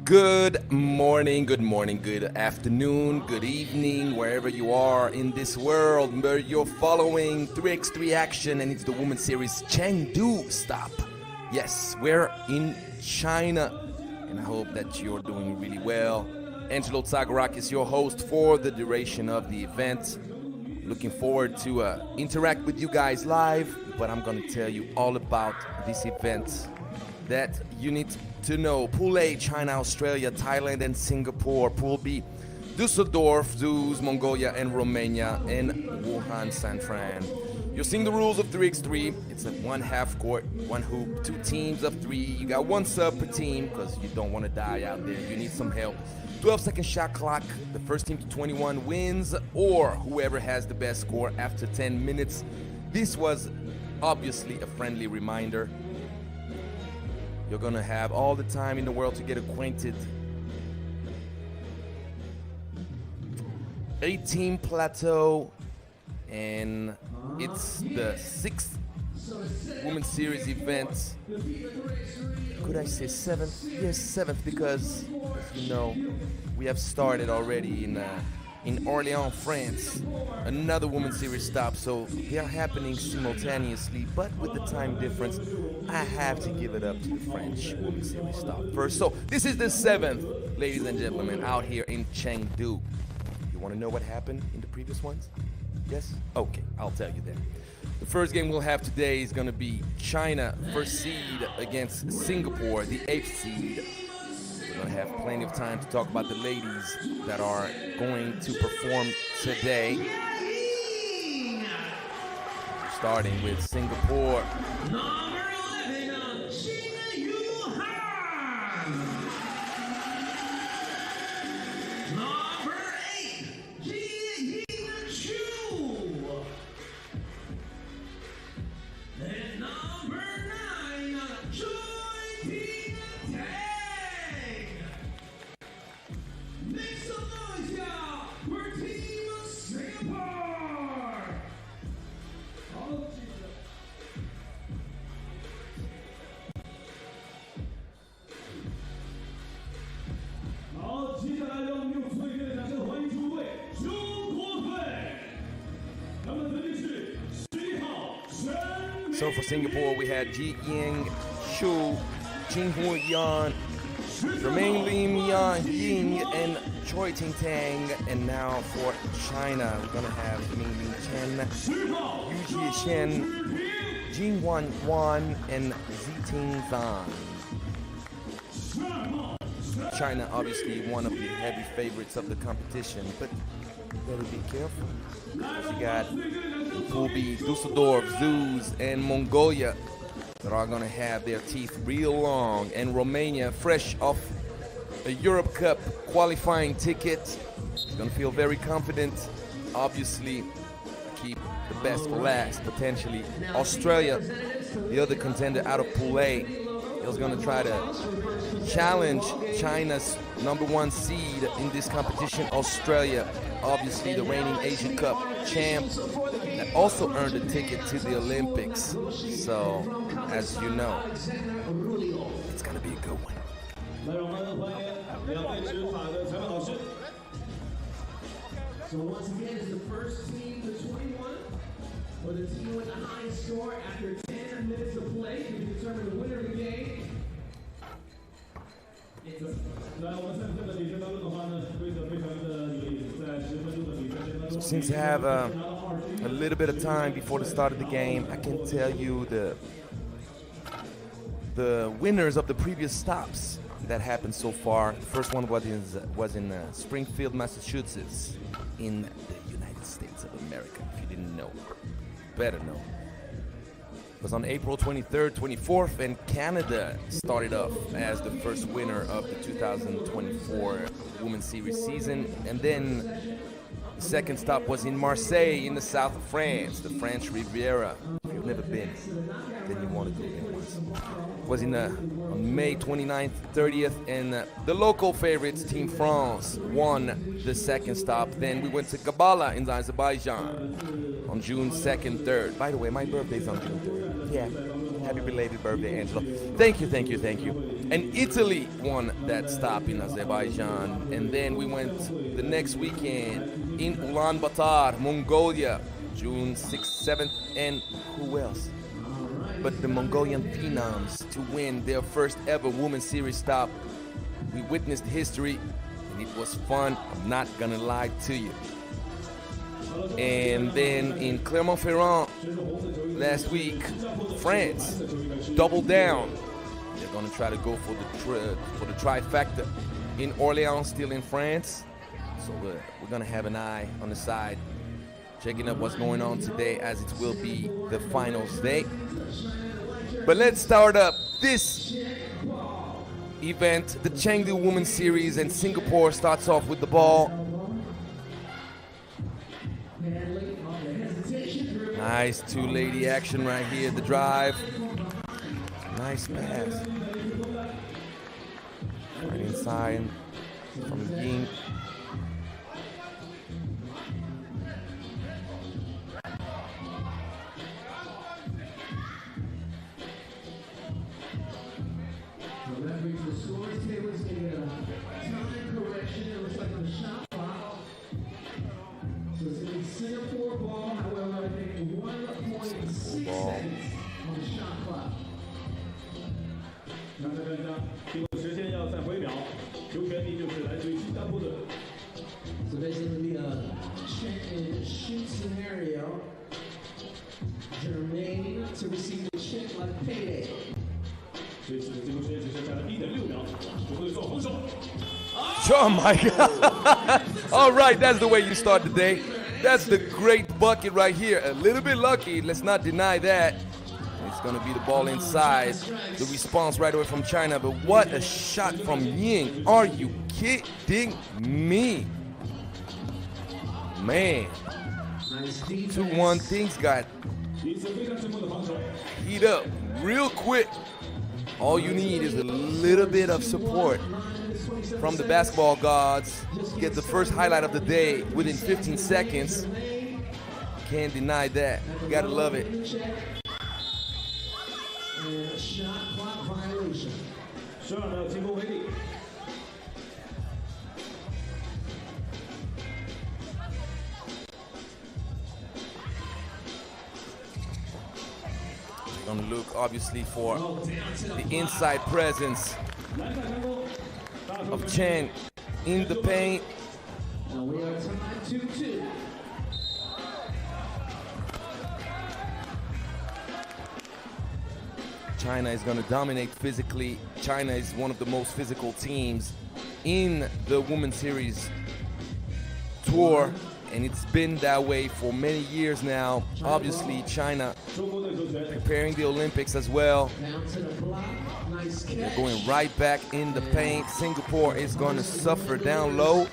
Good morning, good afternoon, good evening, wherever you are in this world. You're following 3x3 action, and it's the Women's Series Chengdu stop. Yes, we're in China, and I hope that you're doing really well. Angelo Zagorak is your host for the duration of the event. Looking forward to interact with you guys live, but I'm going to tell you all about this event that you need to know. Pool A, China, Australia, Thailand, and Singapore. Pool B, Düsseldorf, Zeus, Mongolia, and Romania, and Wuhan, Sanfran. You're seeing the rules of 3x3. It's a one half court, one hoop, two teams of three. You got one sub per team because you don't want to die out there. You need some help. 12-second shot clock. The first team to 21 wins, or whoever has the best score after 10 minutes. This was obviously a friendly reminder. You're gonna have all the time in the world to get acquainted. 8-team plateau, and it's the 6th Women's Series event. Could I say 7th? Yes, 7th, because as you know, we have started already in Orléans, France, another Women's Series stop. So they are happening simultaneously, but with the time difference, I have to give it up to the French Women's Series stop first. So this is the 7th, ladies and gentlemen, out here in Chengdu. You want to know what happened in the previous ones? Yes? Okay, I'll tell you then. The first game we'll have today is going to be China, first seed, against Singapore, the 8th seed. We're going to have plenty of time to talk about the ladies that are going to perform today. Starting with Singapore. So for Singapore, we had Ji Ying, Shu, Jin Hu Yan, Jermaine Lim Yan Ying, and Choi Ting Tang. And now for China, we're gonna have Ming Ling Chen, Yu Jie Shen, Jin Wan Wan, and Ziting Zhang. China, obviously one of the heavy favorites of the competition, but you better be careful. Because you got Pool B, Düsseldorf, Zeus, and Mongolia that are going to have their teeth real long. And Romania, fresh off a Europe Cup qualifying ticket, is going to feel very confident. Obviously, keep the best for last, potentially. Australia, the other contender out of Pool A, is going to try to challenge China's #1 seed in this competition, Australia. Obviously, the reigning Asian Cup champ that also earned a ticket to the Olympics. So, as you know, it's going to be a good one. So once again, it's the first team to 21, or the team with the highest score after 10 minutes of play to determine the winner of the game. So since I have a little bit of time before the start of the game, I can tell you the winners of the previous stops that happened so far. The first one was in Springfield, Massachusetts, in the United States of America. If you didn't know, better know. It was on April 23rd, 24th, and Canada started off as the first winner of the 2024 Women's Series season. And then the second stop was in Marseille, in the south of France, the French Riviera. If you've never been, then you want to go there once. It was on May 29th, 30th, and the local favorites, Team France, won the second stop. Then we went to Gabala in Azerbaijan on June 2nd, 3rd. By the way, my birthday's on June 3rd. Yeah, happy belated birthday, Angela. Thank you. And Italy won that stop in Azerbaijan. And then we went the next weekend in Ulaanbaatar, Mongolia, June 6th, 7th, and who else? But the Mongolian phenoms to win their first ever Women's Series stop. We witnessed history, and it was fun. I'm not gonna lie to you. And then in Clermont-Ferrand last week, France doubled down. They're gonna try to go for the trifecta in Orléans, still in France. So we're gonna have an eye on the side, checking up what's going on today, as it will be the finals day. But let's start up this event, the Chengdu Women's Series, and Singapore starts off with the ball. Nice two-lady action right here, the drive. Nice pass. Right inside from Ying. So basically a check and shoot scenario. Germain to receive the check like payday. Oh my God. All right, that's the way you start the day. That's the great bucket right here. A little bit lucky, let's not deny that. It's gonna be the ball inside. The response right away from China, but what a shot from Ying. Are you kidding me? Man. 2-1, things got heat up real quick. All you need is a little bit of support from the basketball gods. Get the first highlight of the day within 15 seconds. Can't deny that. You gotta love it. Shot clock violation. Gonna look obviously for the inside presence of Chen in the paint. Now we are tied 2-2. China is going to dominate physically. China is one of the most physical teams in the Women's Series tour, and it's been that way for many years now. Obviously, China preparing the Olympics as well. They're going right back in the paint. Singapore is going to suffer down low.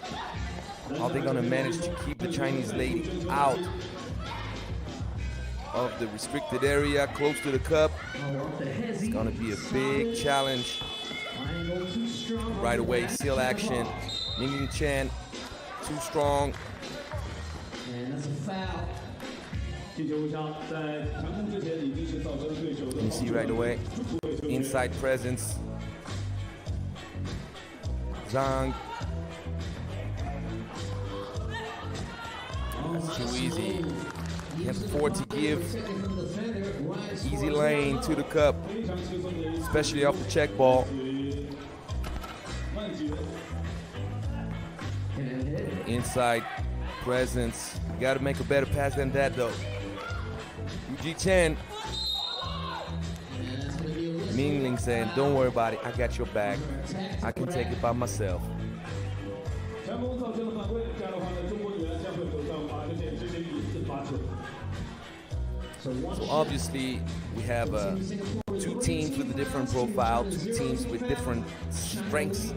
Are they going to manage to keep the Chinese lady out of the restricted area, close to the cup? It's going to be a big challenge. Right away, seal action. Ying Chen, too strong. And that's a foul. You see right away, inside presence. Zhang. That's too easy. You have 4 to give. Easy lane to the cup, especially off the check ball. Inside presence. You got to make a better pass than that, though. Yu Chen. Mingling saying, "Don't worry about it. I got your back. I can take it by myself." So obviously we have 2 teams with a different profile, 2 teams with different strengths.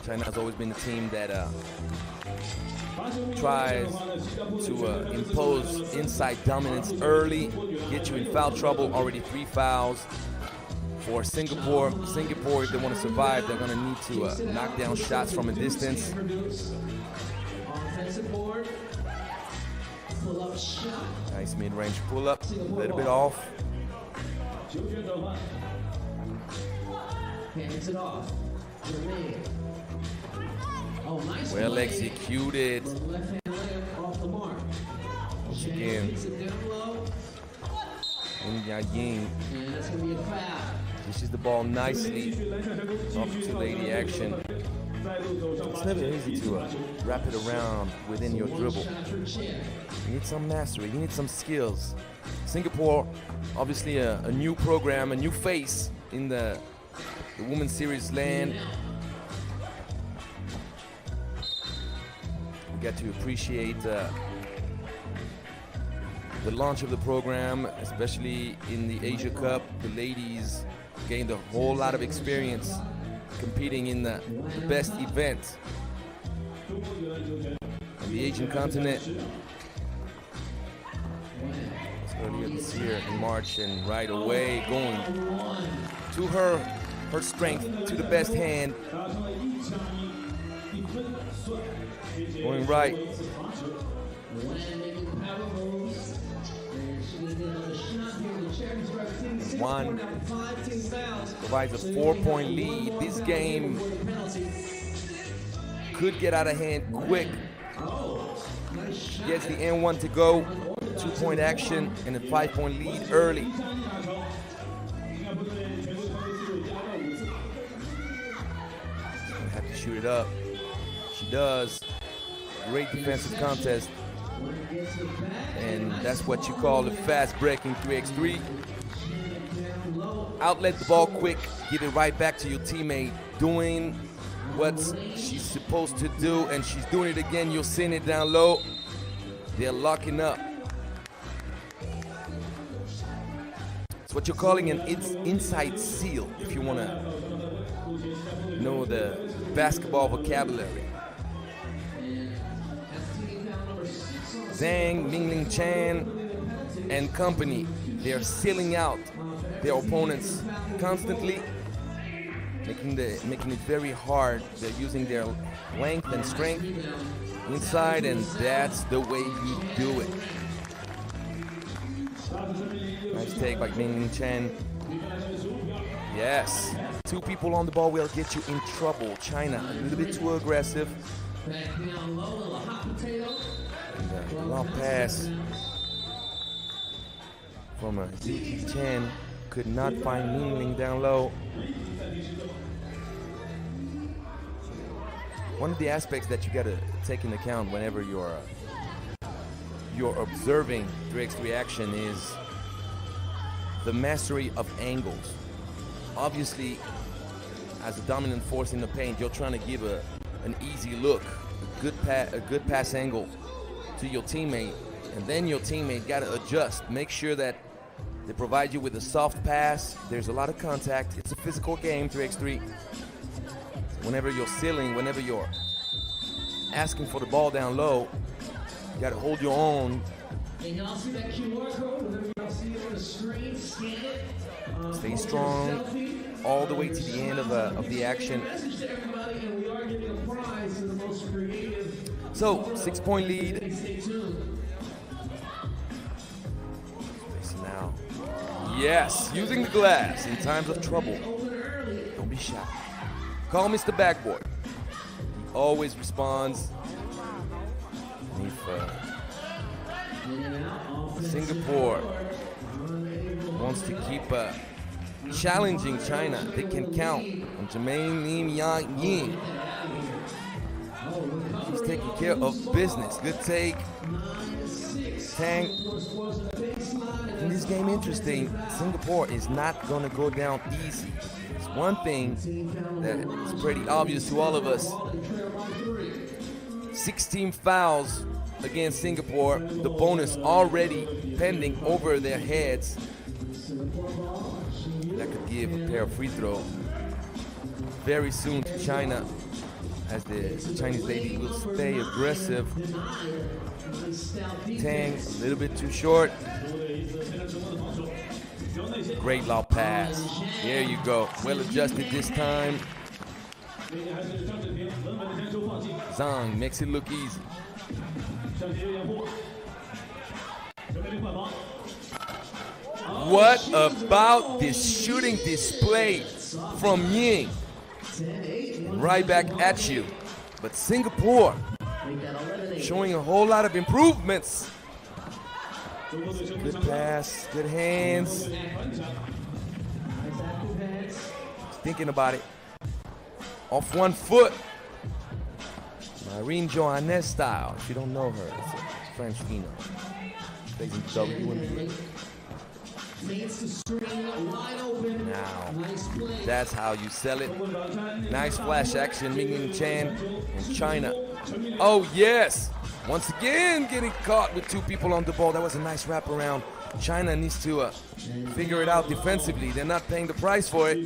China has always been a team that tries to impose inside dominance early, get you in foul trouble. Already 3 fouls for Singapore. Singapore, if they want to survive, they're going to need to knock down shots from a distance. Offensive board. Pull up Nice mid-range pull-up, a little bit off. Hands it off. Oh, nice Well play. executed. Left hand layup off the mark. Once again, Keeps it down low. In Ying And that's going to be a foul. dishes the ball nicely. Off to lady action. It's never easy to wrap it around within your dribble. You need some mastery, you need some skills. Singapore, obviously a new program, a new face in the Women's Series land. We got to appreciate the launch of the program, especially in the Asia Cup. The ladies gained a whole lot of experience competing in the best event on the Asian continent. Earlier this year in March, and right away going to her strength, to the best hand. Going right. One provides a 4-point lead. This game could get out of hand quick. Gets the N1 to go. 2-point action and a 5-point lead early. Have to shoot it up. She does. Great defensive contest. And that's what you call a fast-breaking 3x3. Outlet the ball quick, give it right back to your teammate, doing what she's supposed to do, and she's doing it again. You'll send it down low. They're locking up. It's what you're calling an inside seal, if you want to know the basketball vocabulary. Zhang, Mingling Chan, and company, they're sealing out their opponents constantly, making it very hard. They're using their length and strength inside, and that's the way you do it. Nice take by Mingling Chen. Yes, 2 people on the ball will get you in trouble. China a little bit too aggressive. And a long pass from a Yuki Chen. Could not find Mingling down low. One of the aspects that you gotta take into account whenever you're observing 3x3 action is the mastery of angles. Obviously, as a dominant force in the paint, you're trying to give an easy look, a good pass angle to your teammate, and then your teammate gotta adjust. Make sure that they provide you with a soft pass. There's a lot of contact. It's a physical game, 3x3. Whenever you're sealing, whenever you're asking for the ball down low, you gotta hold your own. Stay strong all the way to the end of the action. So, 6-point lead. Now, yes, using the glass in times of trouble. Don't be shy. Call Mr. Backboard. He always responds. If Singapore wants to keep challenging China, they can count on Jermaine Lim Yang Ying. He's taking care of business. Good take. Tang. In this game, interesting. Singapore is not going to go down easy. It's one thing that is pretty obvious to all of us. 16 fouls against Singapore. The bonus already pending over their heads. That could give a pair of free throws very soon to China, as the Chinese lady will stay aggressive. Tang, a little bit too short. Great lob pass. There you go. Well adjusted this time. Zhang makes it look easy. What about this shooting display from Ying? Right back at you. But Singapore showing a whole lot of improvements. Good pass, good hands. Thinking about it. Off one foot. Marine Johannes style. If you don't know her, it's a French female. Plays in WNBA. Now, that's how you sell it. Nice flash action, Mingling Chen in China. Oh yes! Once again, getting caught with two people on the ball. That was a nice wraparound. China needs to figure it out defensively. They're not paying the price for it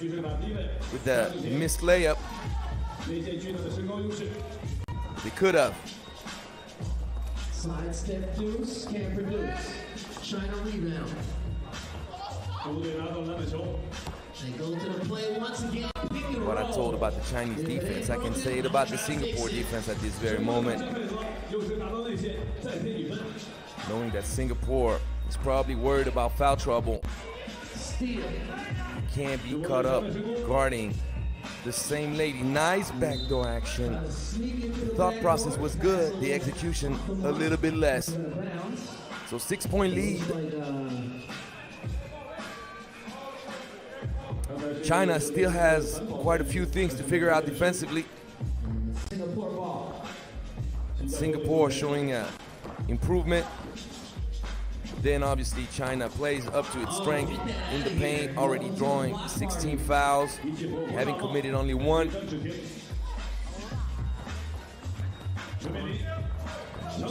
with the missed layup. They could have. Sidestep deuce, can't produce. China rebound. They go to the play once again. What I told about the Chinese defense, I can say it about the Singapore defense at this very moment. Knowing that Singapore is probably worried about foul trouble. You can't be caught up guarding the same lady. Nice backdoor action. The thought process was good. The execution a little bit less. So 6-point lead. China still has quite a few things to figure out defensively. And Singapore showing improvement. Then obviously China plays up to its strength in the paint, already drawing 16 fouls, having committed only one.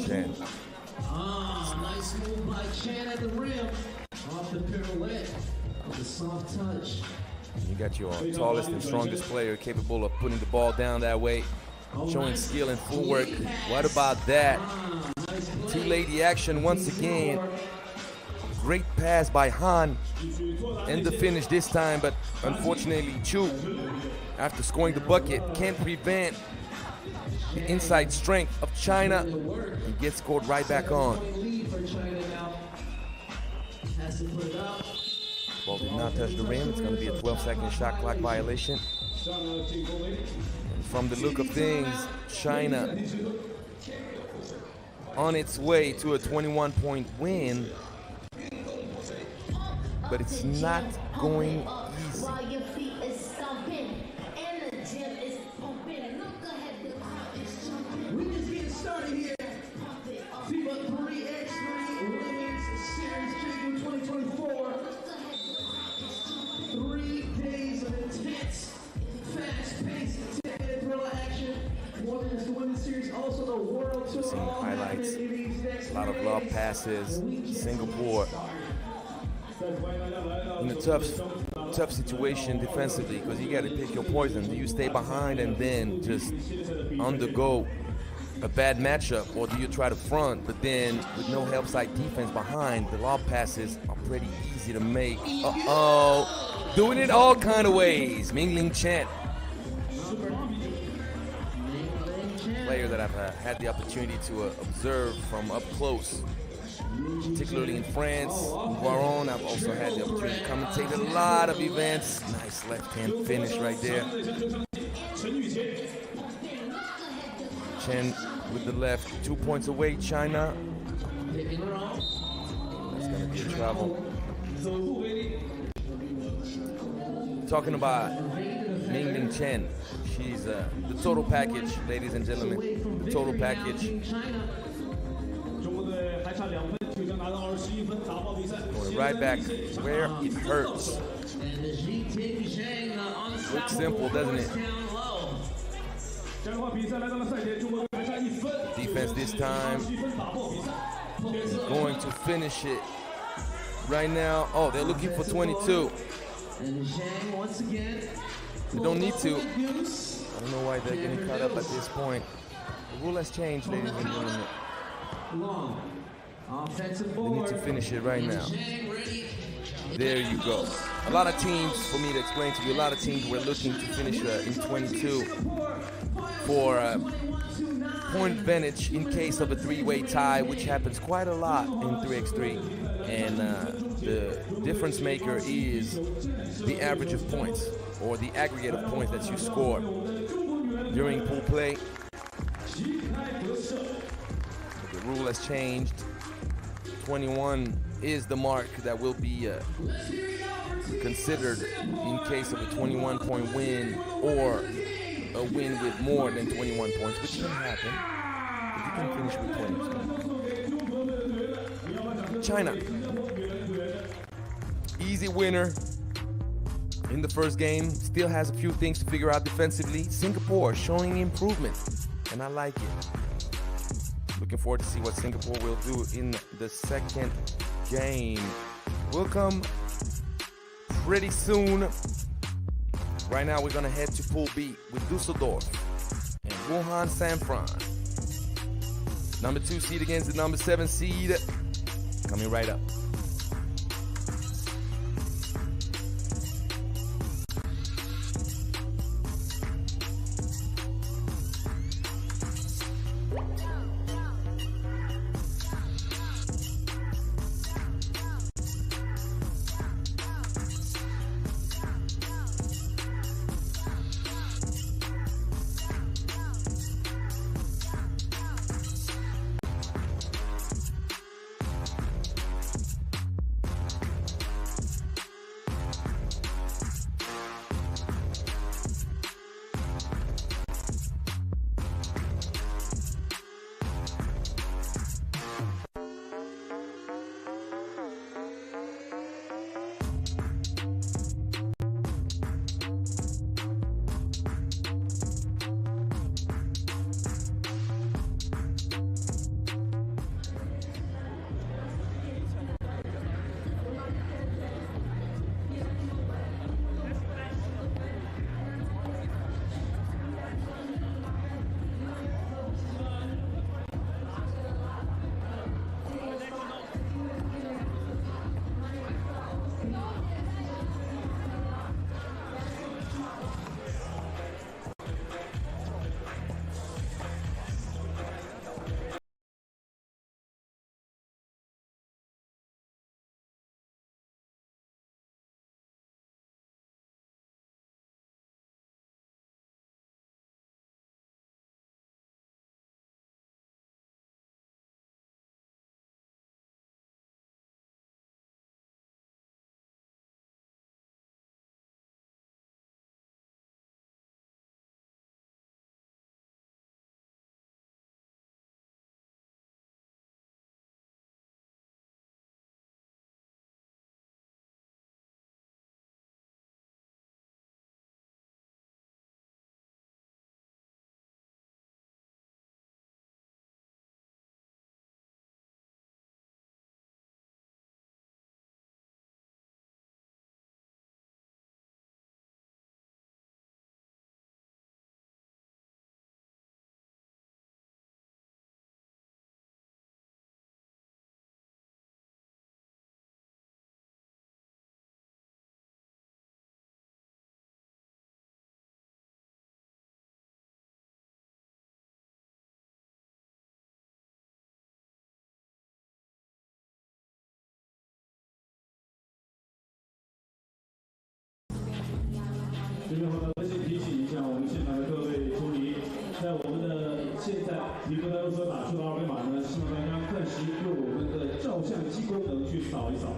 Chen. Nice move by Chen at the rim. Off the pirouette. The soft touch. You got your tallest and strongest player capable of putting the ball down that way, showing skill and footwork. What about that? Two-lady action once again. Great pass by Han. And the finish this time, but unfortunately Chu, after scoring the bucket, can't prevent the inside strength of China and gets scored right back on. Ball did not touch the rim. It's going to be a 12-second shot clock violation. And from the look of things, China on its way to a 21-point win. But it's not going easy. We just getting started here. FIBA 3x3 Women's Series Chengdu 2024. 3 days of intense, fast-paced, 10-minute thriller action. More than just the Women's Series, also the World Tour. Seeing highlights, a lot of lob passes. Singapore in a tough situation defensively, because you got to pick your poison. Do you stay behind and then just undergo a bad matchup, or do you try to front, but then with no help side defense behind, the lob passes are pretty easy to make. Doing it all kind of ways. Mingling Chen, player that I've had the opportunity to observe from up close, particularly in France, in Wuhan. I've also had the opportunity to commentate a lot of events. Nice left-hand finish right there. Chen with the left, 2 points away, China. That's going to be a travel. Talking about Mingling Chen, she's the total package, ladies and gentlemen. The total package. Going right back where it hurts. Looks simple, doesn't it? Defense this time. Going to finish it right now. Oh, they're looking for 22. They don't need to. I don't know why they're getting caught up at this point. The rule has changed, ladies and gentlemen. They need to finish it right now. There you go. A lot of teams, for me to explain to you, a lot of teams were looking to finish in 22 for point advantage in case of a three-way tie, which happens quite a lot in 3x3. And the difference maker is the average of points, or the aggregate of points that you score during pool play. The rule has changed. 21 is the mark that will be considered in case of a 21-point win or a win with more than 21 points, which can happen. You can finish with 20. China, easy winner in the first game. Still has a few things to figure out defensively. Singapore showing improvement, and I like it. Looking forward to see what Singapore will do in the second game. Will come pretty soon. Right now we're gonna head to Pool B with Düsseldorf and Wuhan Sanfran. Number 2 seed against the number 7 seed. Coming right up.这边的微信提醒一下我们现场的各位球迷，在我们的现在你跟大家所打出的二维码呢，希望大家暂时用我们的照相机功能去扫一扫。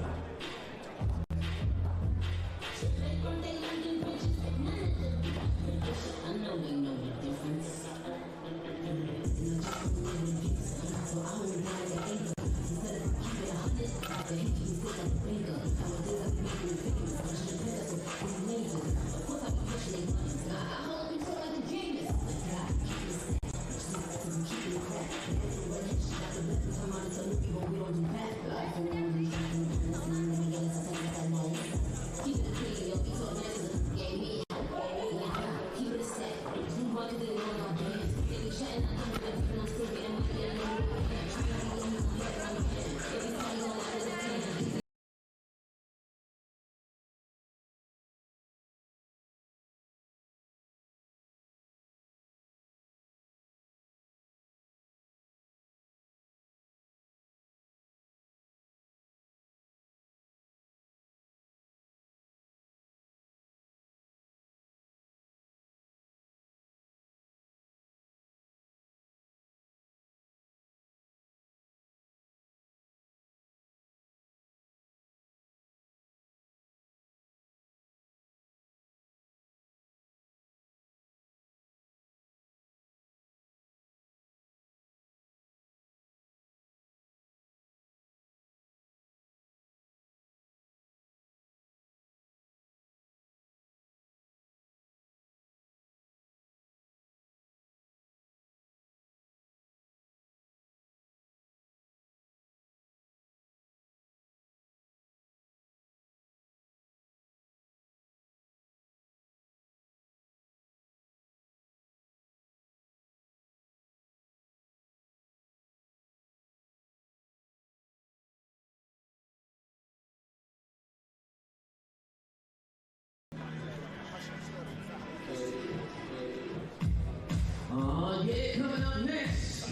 Okay, coming up next,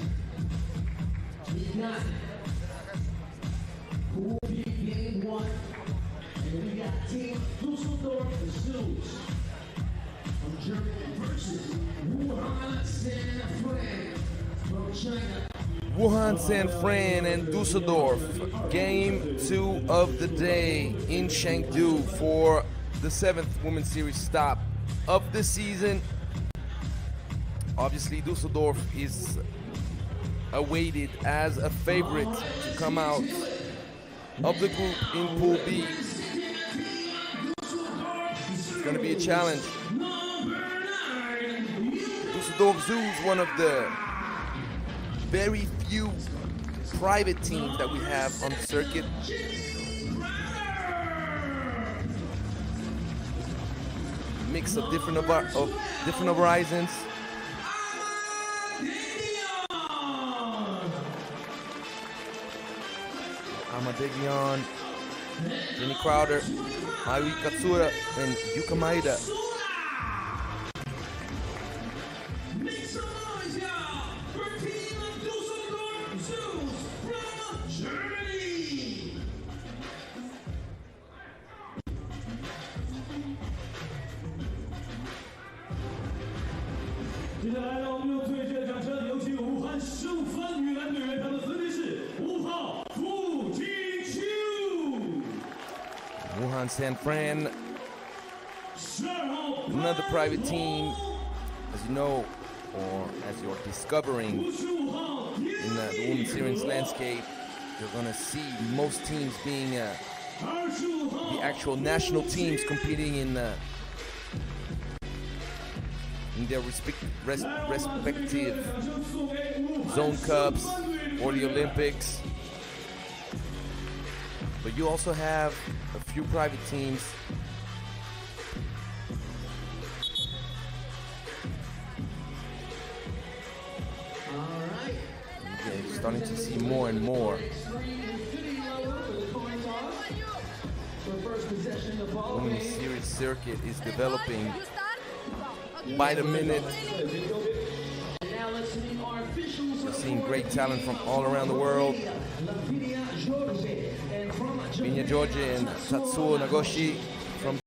we got Pool B Game 1, and we got Team Düsseldorf Zoos from Germany versus Wuhan Sanfran from China. Wuhan, Sanfran, and Düsseldorf. Game 2 of the day in Chengdu for the 7th Women's Series stop of the season. Obviously, Düsseldorf is awaited as a favorite to come out of the group in Pool B. It's going to be a challenge. Düsseldorf Zoo is one of the very few private teams that we have on the circuit. Mix of different horizons. Amadegion, Jenny Crowder, Mayu Katsura, and Yuka Maeda. Wuhan Sanfran, another private team, as you know, or as you're discovering in the women's series landscape. You're going to see most teams being the actual national teams competing in their respective zone cups or the Olympics. But you also have a few private teams. You're starting to see more and more. Women's series circuit is developing by the minute. We're seeing great talent from all around the world. Minya Georgie and Tatsuo Nagoshi from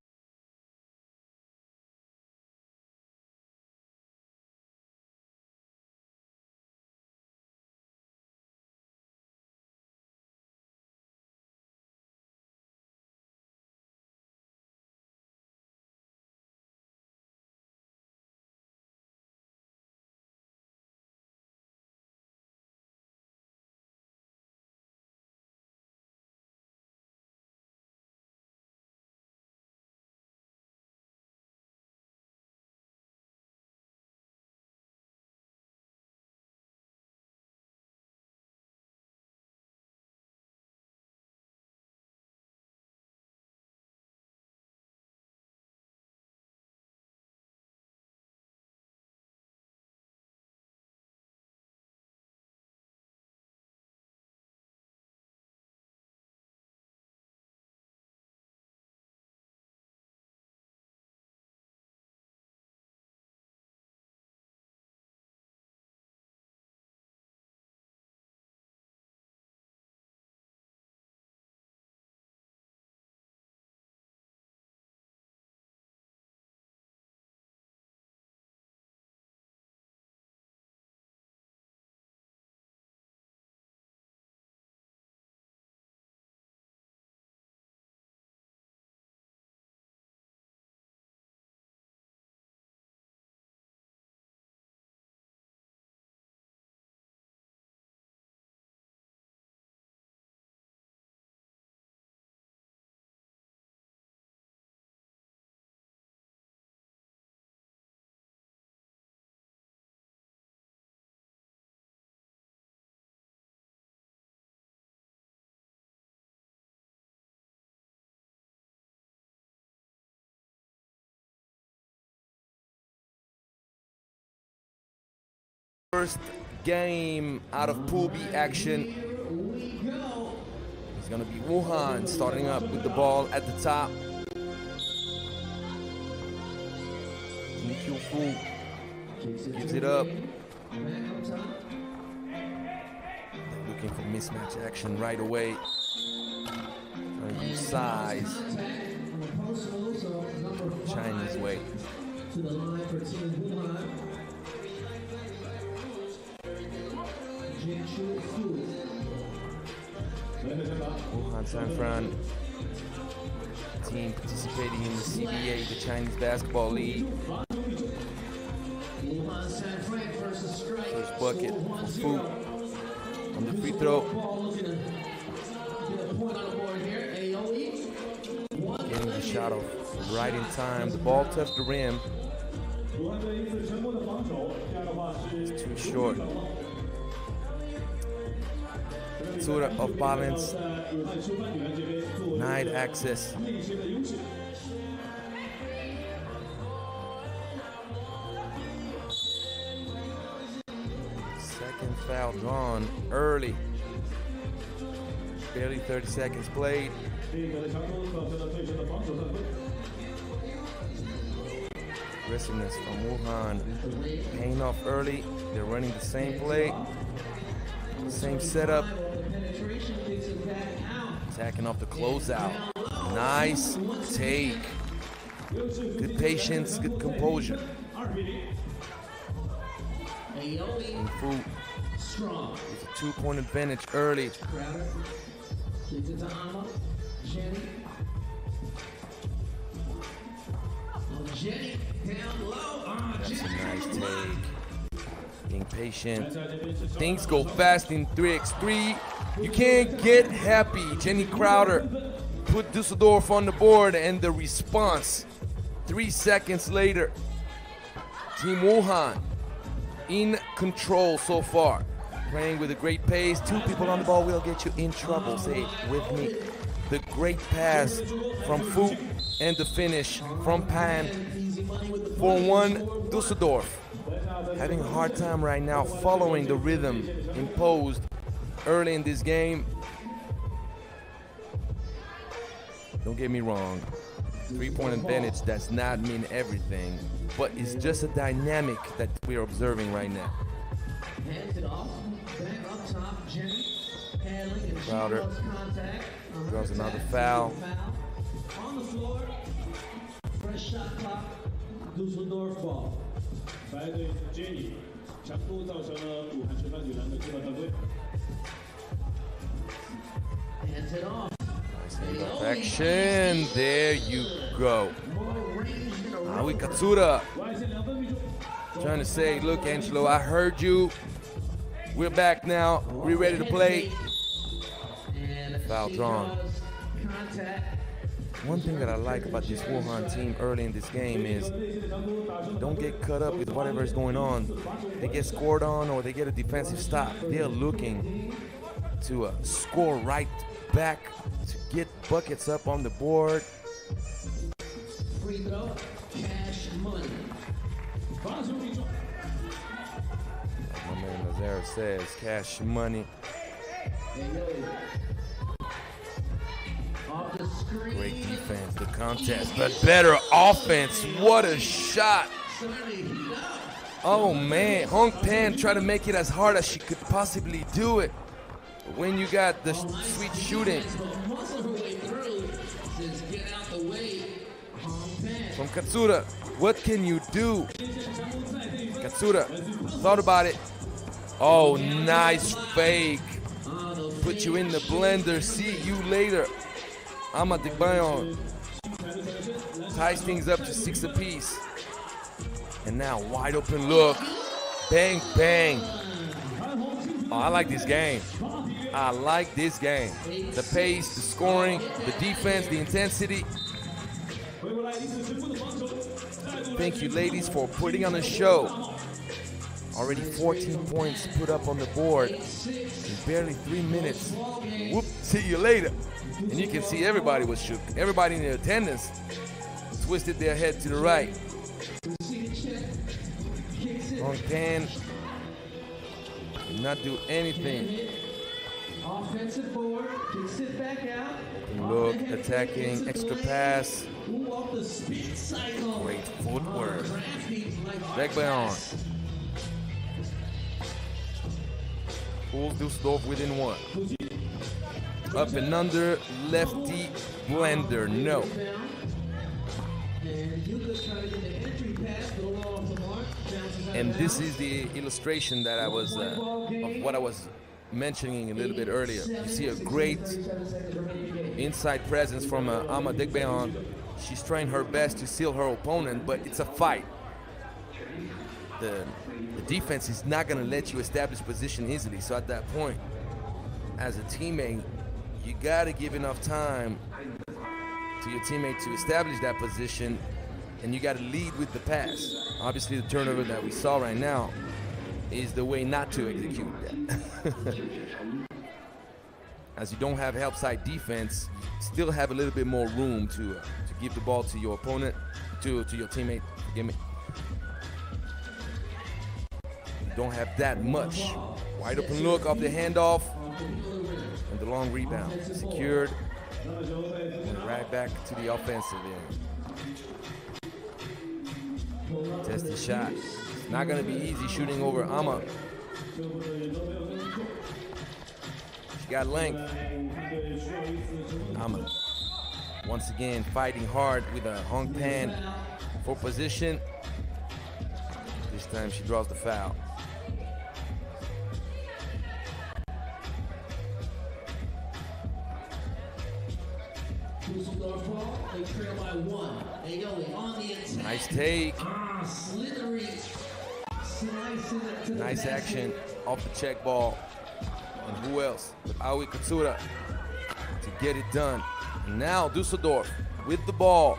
first game out of Pool B action. It's going to be Wuhan starting up with the ball at the top. Nikyu Fu gives it up Looking for mismatch action right away. Trying to use size. Chinese way. To the line for Team Wuhan. Chengdu Shi. Wuhan Sanfran. Team participating in the CBA, the Chinese Basketball League. Wuhan Sanfran versus strike. First bucket for Fu on the free throw. Get a point on the board here. AOE. Getting the shot off right in time. The ball touched the rim. It's too short. Sort of balance. Night access. Second foul drawn early. Barely 30 seconds played. Aggressiveness from Wuhan paying off early. They're running the same play, same setup. Attacking off the closeout. Nice take. Good patience, good composure. And Fu with a 2-point advantage early. That's a nice take. Being patient. Things go fast in 3x3. You can't get happy. Jenny Crowder put Düsseldorf on the board, and the response 3 seconds later. Team Wuhan in control so far. Playing with a great pace. 2 people on the ball will get you in trouble. Say it with me. The great pass from Fu and the finish from Pan. 4-1 Düsseldorf. Having a hard time right now following the rhythm imposed early in this game. Don't get me wrong. 3-point advantage does not mean everything, but it's just a dynamic that we're observing right now. Crowder draws another foul. On the floor, fresh shot clock, Düsseldorf ball. 白队 Jenny 强攻造成了武汉申花女篮的主导犯规。 Hands it off. Nice hand-off action. There you go. Aoi Katsura trying to say, look, Angelo, I heard you. We're back now. We're ready to play. Foul drawn. One thing that I like about this Wuhan team early in this game is don't get caught up with whatever is going on. They get scored on or they get a defensive stop. They're looking to score right back, to get buckets up on the board. Free throw, cash money. My man Lazaro says, cash money. Great defense, the contest, but better offense. What a shot. Oh man, Hong Pan tried to make it as hard as she could possibly do it. But when you got the sweet shooting from Katsura, what can you do? Katsura thought about it. Oh, nice fake. Put you in the blender. See you later. Ahmad Digbayon ties things up to 6 apiece. And now wide open look. Bang, bang. Oh, I like this game. I like this game. The pace, the scoring, the defense, the intensity. Thank you, ladies, for putting on a show. Already 14 points put up on the board in barely 3 minutes. Whoop, see you later. And you can see everybody was shook. Everybody in the attendance twisted their head to the right. Hong Pan did not do anything. Offensive forward, can sit back out. Look, attacking, extra pass. Great footwork. Back by on. Pulls Düsseldorf within one. Up and under, lefty blender, no. And this is the illustration that I was, of what I was mentioning a little bit earlier. You see a great inside presence from Ama Degbeyan. She's trying her best to seal her opponent, but it's a fight. The defense is not going to let you establish position easily. So at that point, as a teammate, you got to give enough time to your teammate to establish that position, and you got to lead with the pass. Obviously, the turnover that we saw right now is the way not to execute that. As you don't have help side defense, you still have a little bit more room to give the ball to your opponent, to your teammate, forgive me. You don't have that much. Wide open look off the handoff, and the long rebound. Secured, and right back to the offensive end. Test the shot. It's not going to be easy shooting over Ama. She got length. Ama, once again, fighting hard with a Hong Pan for position. This time she draws the foul. Nice take. Nice action off the check ball. And who else? But Aoi Katsura to get it done. And now Düsseldorf with the ball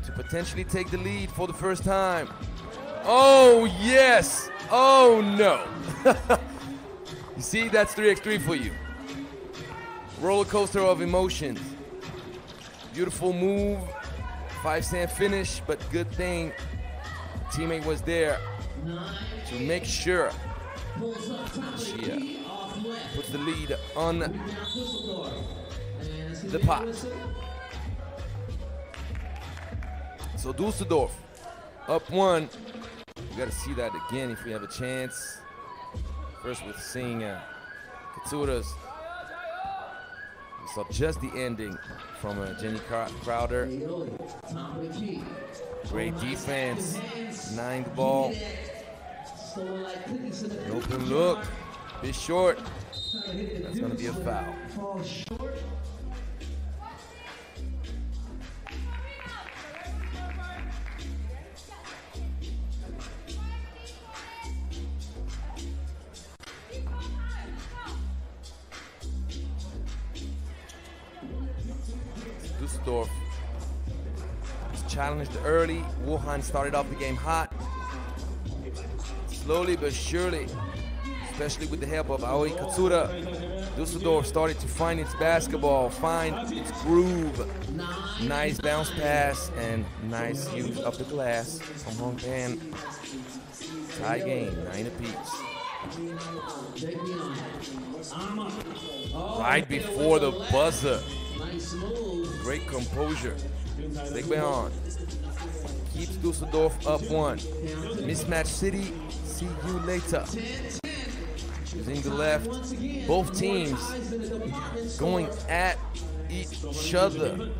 to potentially take the lead for the first time. Oh, yes. Oh, no. You see, that's 3x3 for you. Roller coaster of emotions. Beautiful move, 5-cent finish, but good thing the teammate was there to make sure she puts the lead on the pot. So Düsseldorf up one. We got to see that again if we have a chance. First with seeing Katsura's. We saw just the ending from Jenny Crowder. Great defense, 9 the ball. An open look, bit short. That's going to be a foul. Düsseldorf was challenged early. Wuhan started off the game hot. Slowly but surely, especially with the help of Aoi Katsura, Düsseldorf started to find its basketball, find its groove. Nice bounce pass and nice use of the glass from Hong Pan. Tie game, 9 apiece. Right before the buzzer. Great composure. Degbeyan keeps Düsseldorf up 1. Mismatch city. See you later. Using the left. Both teams going at each other.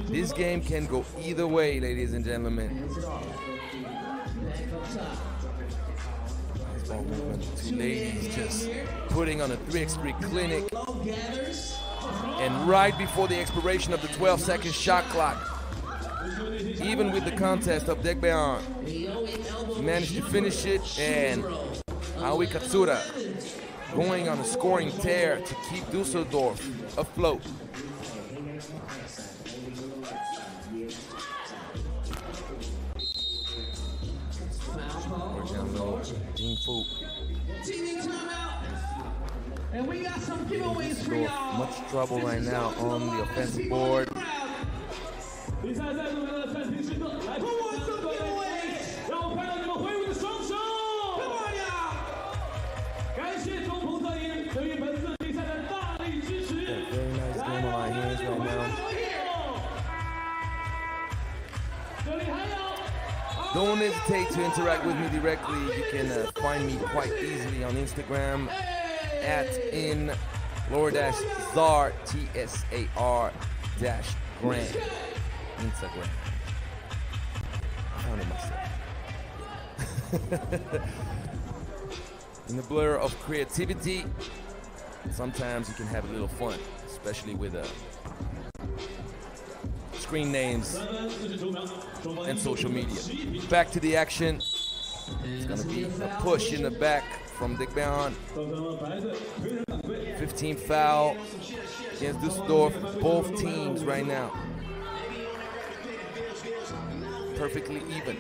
This game can go either way, ladies and gentlemen. Ball movement. 2 ladies just putting on a 3x3 clinic. And right before the expiration of the 12-second shot clock, even with the contest of Degbeyan, he managed to finish it, and Aoi Katsura going on a scoring tear to keep Düsseldorf afloat. And we got some giveaways for y'all. Much trouble right now on the offensive board. Who wants some giveaways? Come on, y'all. Very nice game on my hands right now. Don't hesitate to interact with me directly. You can find me quite easily on Instagram at _Zar, TSAR-Gram. Instagram. I found it myself. In the blur of creativity, sometimes you can have a little fun, especially with screen names and social media. Back to the action. It's gonna be a push in the back from Degbeon. 15 foul against Düsseldorf. Both teams right now perfectly even.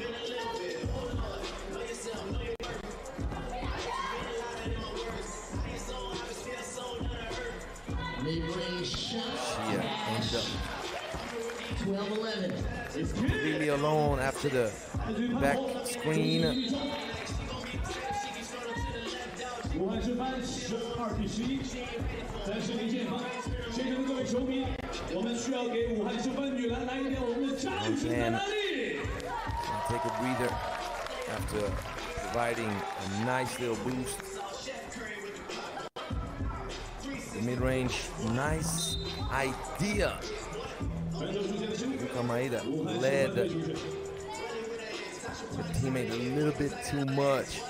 Shia ends up 12-11. completely alone after the back screen. 武汉之帆12比11，暂时领先方。现场的各位球迷，我们需要给武汉之帆女篮来一点我们的战术的压力。 Take a breather after providing a nice little boost. The mid-range, nice idea. Luka Maeda led the teammate a little bit too much.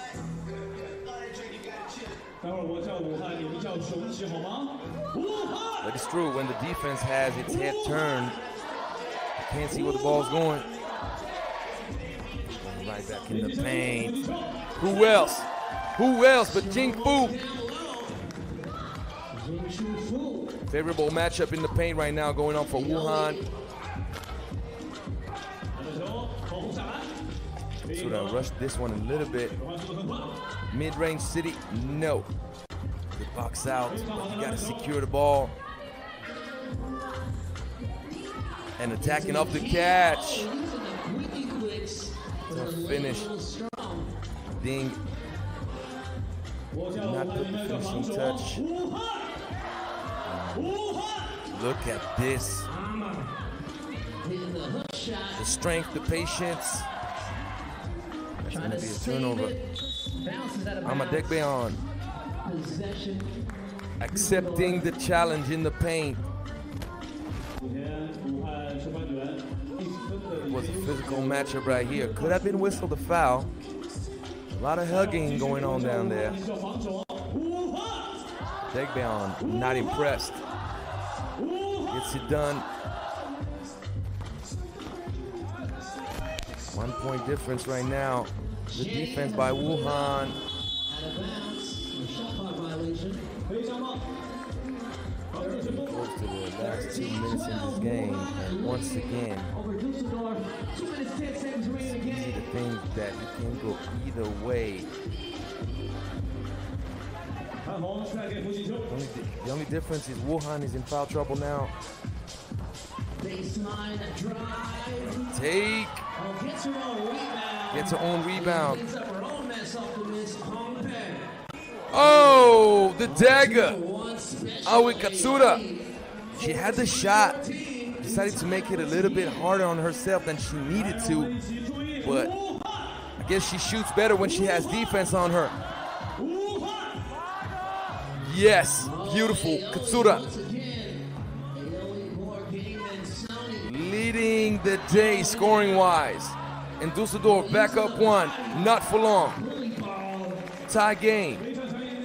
But it's true, when the defense has its head turned, you can't see where the ball's going. Right back in the paint. Who else? Who else but Jing Fu? Favorable matchup in the paint right now going on for Wuhan. Should I rush this one a little bit? Mid-range city, no. Good box out, but you gotta secure the ball. And attacking off the catch. Tough finish. Ding. Did not put the finishing touch. Look at this. The strength, the patience. That's going to be a turnover. Degbeon accepting the challenge in the paint. It was a physical matchup right here. Could have been whistled a foul. A lot of hugging going on down there. Degbeon not impressed. Gets it done. 1 point difference right now. The defense by Wuhan. Close to the last 2 minutes in this game, and once again, it's easy to think that it can go either way. The only difference is Wuhan is in foul trouble now. Take. Gets her own rebound. Oh, the dagger. Aoi Katsura. She had the shot. Decided to make it a little bit harder on herself than she needed to. But I guess she shoots better when she has defense on her. Yes, beautiful. Katsura. Leading the day scoring-wise. And Düsseldorf back up one. Not for long. Tie game.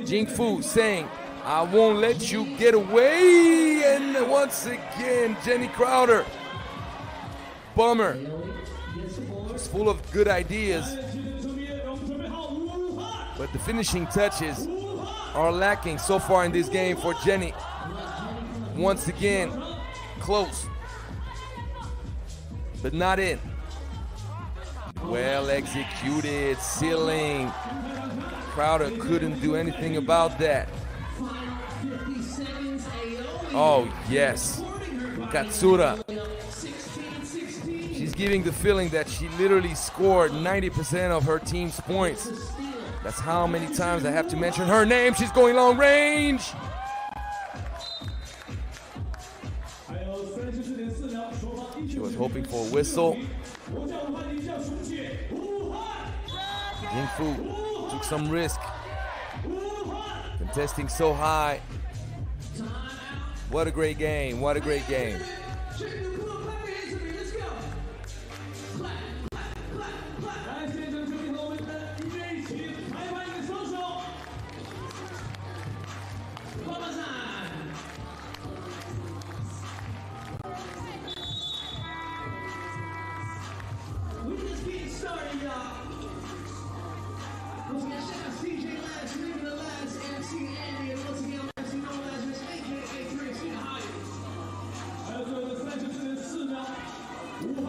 Jing Fu saying, I won't let you get away. And once again, Jenny Crowder. Bummer. She's full of good ideas. But the finishing touches are lacking so far in this game for Jenny. Once again, close. But not in. Well executed, ceiling. Crowder couldn't do anything about that. Oh, yes. Katsura. She's giving the feeling that she literally scored 90% of her team's points. That's how many times I have to mention her name. She's going long range. She was hoping for a whistle. Jingfu took some risk. Contesting so high. What a great game. What a great game.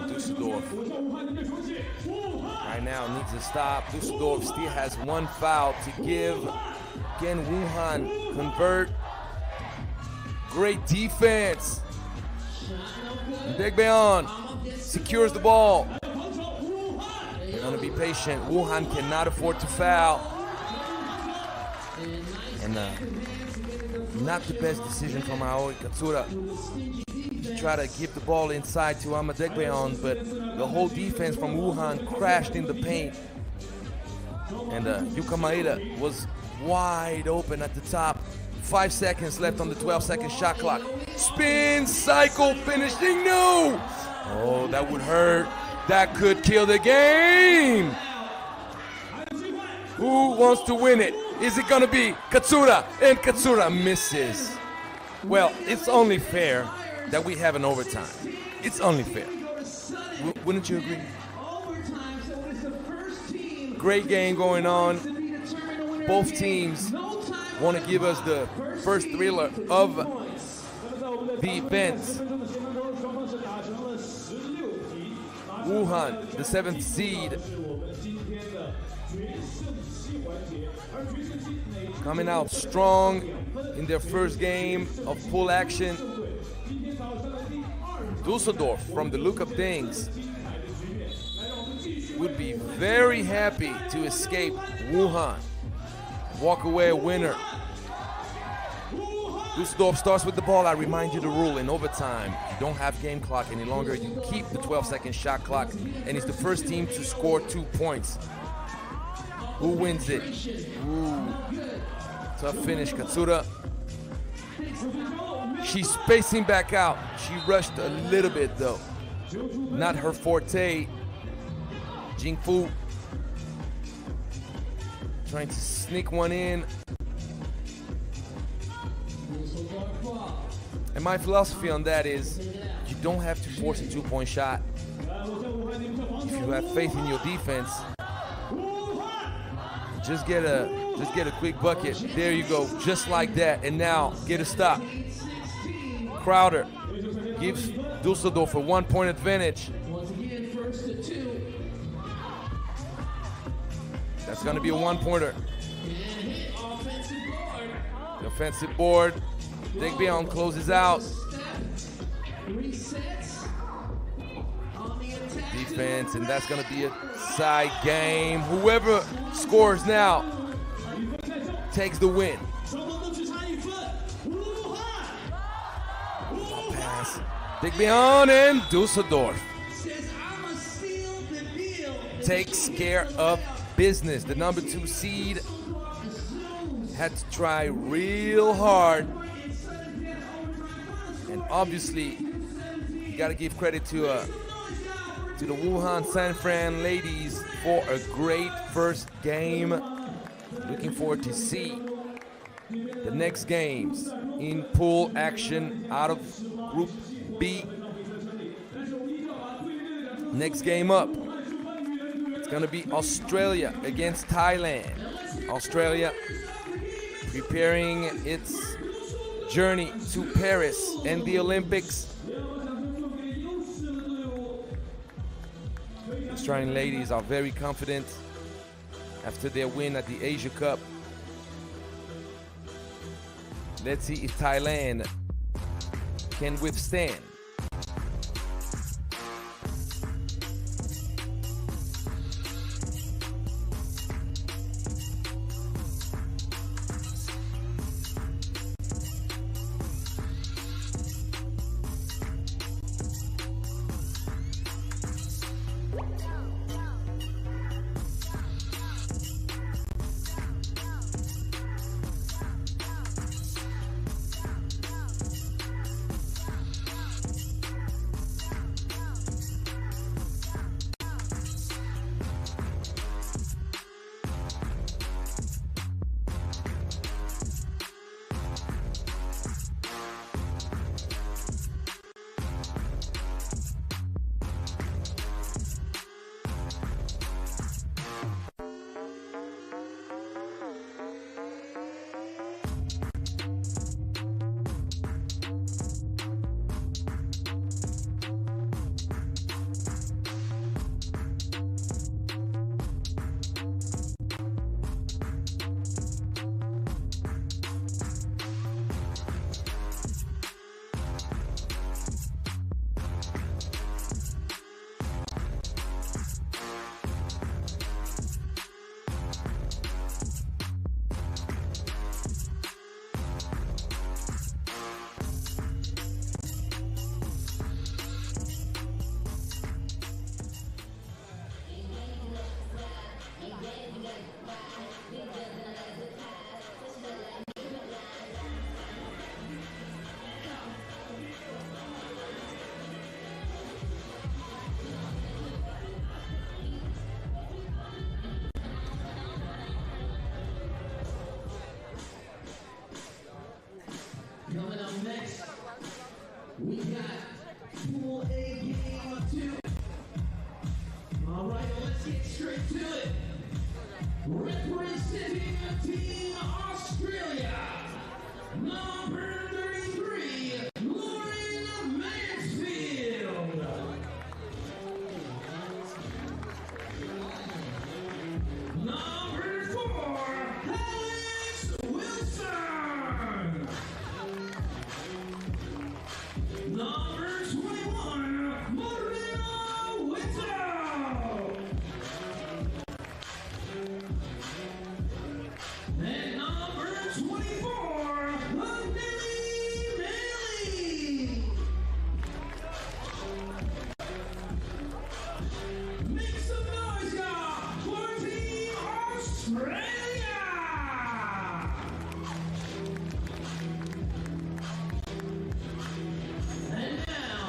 Düsseldorf right now needs to stop. Düsseldorf still has one foul to give. Again, Wuhan convert. Great defense. Degbeon secures the ball. They're going to be patient. Wuhan cannot afford to foul. And not the best decision from Aoi Katsura to try to give the ball inside to Amadegbeon, but the whole defense from Wuhan crashed in the paint. And Yuka Maeda was wide open at the top. 5 seconds left on the 12-second shot clock. Spin, cycle, finishing, no! Oh, that would hurt. That could kill the game. Who wants to win it? Is it gonna be Katsura? And Katsura misses. Well, it's only fair that we have an overtime. It's only fair. Wouldn't you agree? Great game going on. Both teams want to give us the first thriller of the event. Wuhan, the 7th seed, coming out strong in their first game of full action. Düsseldorf, from the look of things, would be very happy to escape Wuhan, walk away a winner. Düsseldorf starts with the ball. I remind you the rule in overtime. You don't have game clock any longer. You keep the 12-second shot clock, and it's the first team to score 2 points. Who wins it? Ooh, tough finish, Katsura. She's spacing back out. She rushed a little bit though. Not her forte. Jingfu trying to sneak one in. And my philosophy on that is you don't have to force a 2-point shot. If you have faith in your defense, just get a quick bucket. There you go, just like that. And now get a stop. Crowder gives Düsseldorf a 1-point advantage. That's going to be a 1-pointer. The offensive board. Degbeon closes out. Defense, and that's going to be a side game. Whoever scores now takes the win. Pass. Degbeon and Düsseldorf takes care of business. The number 2 seed had to try real hard. And obviously, you got to give credit to the Wuhan Sanfran ladies for a great first game. Looking forward to see the next games in pool action out of Group B. Next game up, it's going to be Australia against Thailand. Australia preparing its journey to Paris and the Olympics. The Australian ladies are very confident after their win at the Asia Cup. Let's see if Thailand can withstand. Pool A game 2. All right, let's get straight to it. Representing Team Australia, number 33, Lauren Mansfield. Number 4, Alex Wilson. Number 21, Marina Whittle. And number 24, Nelly Bailey. Make some noise, y'all, for Team Australia. And now,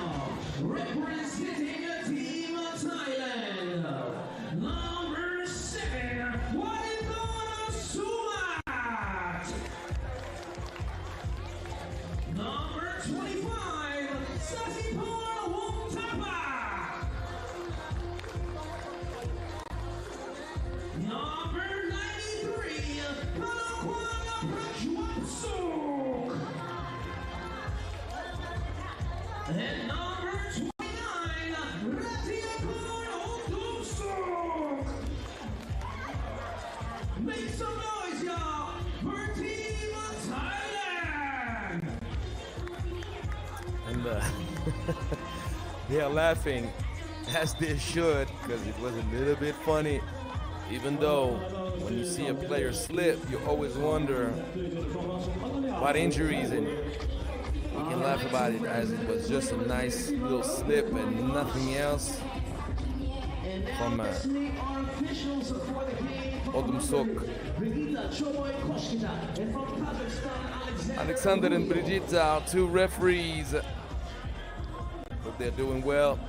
representing Team Thailand, number 7, Wadidona Sumat. Number 25, Sasipon Wongtapa. Number 93, Kalakwana Prachwapsuk. And number 29, Ratiakon Otumsuk. Make some noise, y'all, for Team Thailand. And they are laughing as they should, because it was a little bit funny. Even though when you see a player slip, you always wonder about injuries, and we can laugh about it as it was just a nice little slip and nothing else from Odumsuk. Alexander and Brigitte, our two referees. Hope they're doing well.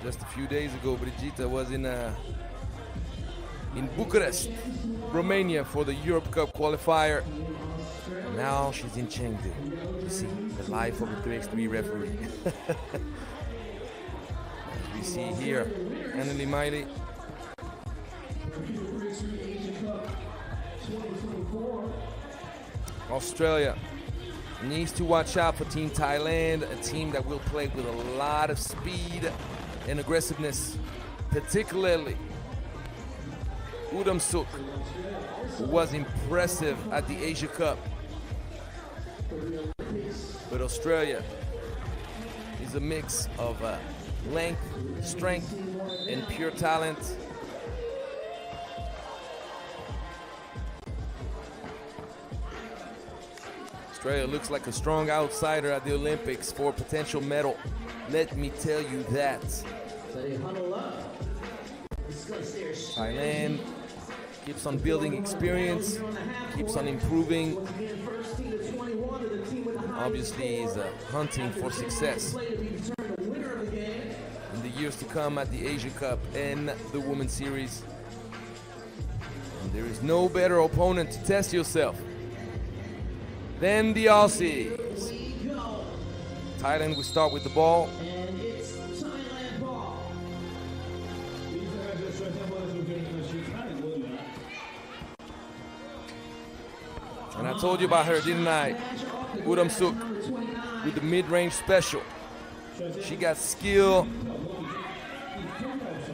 Just a few days ago, Brigitte was in Bucharest, Romania for the Europe Cup qualifier. Now she's in Chengdu to see the life of a 3x3 referee. As we see here, Anneli Miley. Australia needs to watch out for Team Thailand, a team that will play with a lot of speed and aggressiveness, particularly Udamsuk, who was impressive at the Asia Cup. But Australia is a mix of length, strength, and pure talent. Australia looks like a strong outsider at the Olympics for a potential medal. Let me tell you that. Thailand keeps on building experience, keeps on improving. Obviously is hunting for success in the years to come at the Asia Cup and the Women's Series. And there is no better opponent to test yourself than the Aussies. Thailand will start with the ball. And it's Thailand ball. And I told you about her, didn't I? Udamsuk with the mid-range special. She got skill.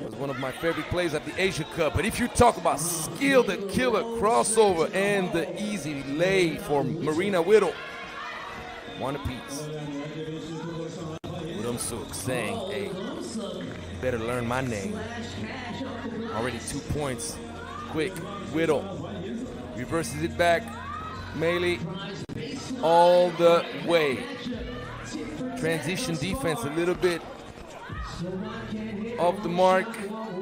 Was one of my favorite plays at the Asia Cup. But if you talk about skill, the killer crossover and the easy lay for Marina Whittle, one apiece. Udamsuk saying, hey, you better learn my name. Already 2 points. Quick, Whittle reverses it back. Melee all the way. Transition defense a little bit off the mark.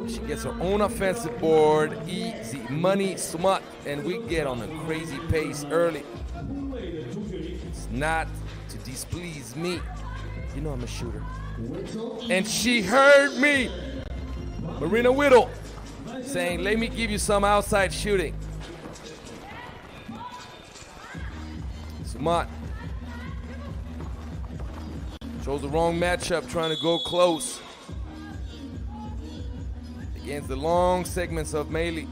She gets her own offensive board. Easy money, Sumat, and we get on a crazy pace early. It's not to displease me. You know I'm a shooter. And she heard me. Marina Whittle saying, let me give you some outside shooting. Sumat Chose the wrong matchup, trying to go close against the long segments of Meili.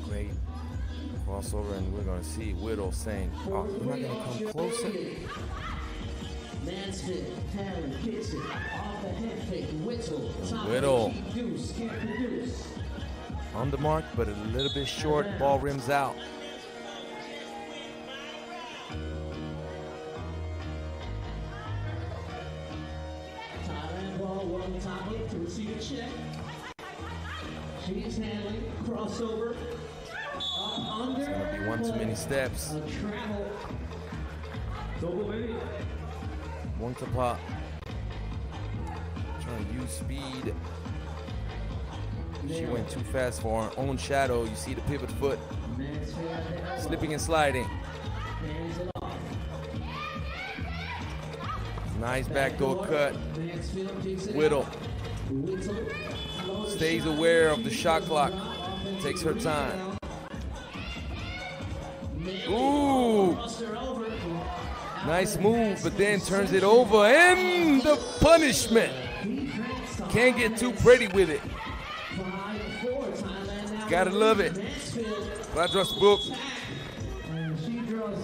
Great crossover, and we're gonna see Whittle saying, "Oh, you're not gonna come closer." Mansfield, Talon kicks it off the head fake. Whittle on the mark, but a little bit short. Ball rims out. Thailand ball, one top hit to receive a check. She's handling crossover. Up under. It's gonna be one too many steps. A travel. One to pop. Trying to use speed. She went too fast for her own shadow. You see the pivot foot slipping and sliding. Nice backdoor cut. Whittle stays aware of the shot clock. Takes her time. Ooh! Nice move, but then turns it over, and the punishment. Can't get too pretty with it. Gotta love it. Quadras book. It's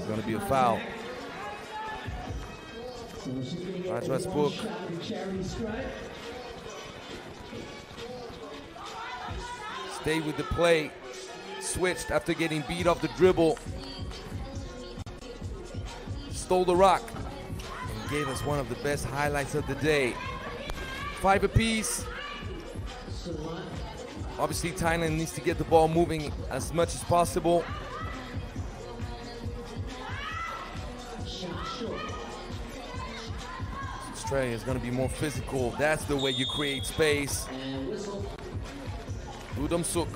gonna be a foul. Quadras book. Stay with the play. Switched after getting beat off the dribble. Stole the rock and gave us one of the best highlights of the day. 5 apiece. Obviously, Thailand needs to get the ball moving as much as possible. Australia is going to be more physical. That's the way you create space. Udom Suk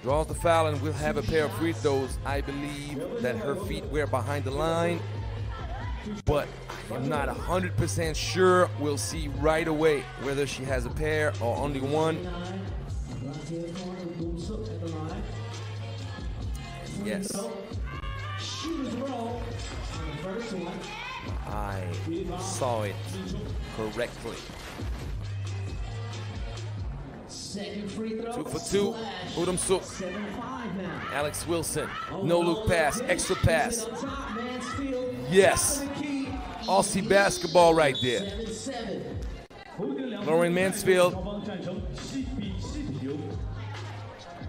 draws the foul, and we'll have a pair of free throws. I believe that her feet were behind the line, but I'm not 100% sure. We'll see right away whether she has a pair or only one. Yes. I saw it correctly. 2 for 2. Udom Suk. Alex Wilson. No look pass. Extra pass. Yes. Aussie basketball right there. Lauren Mansfield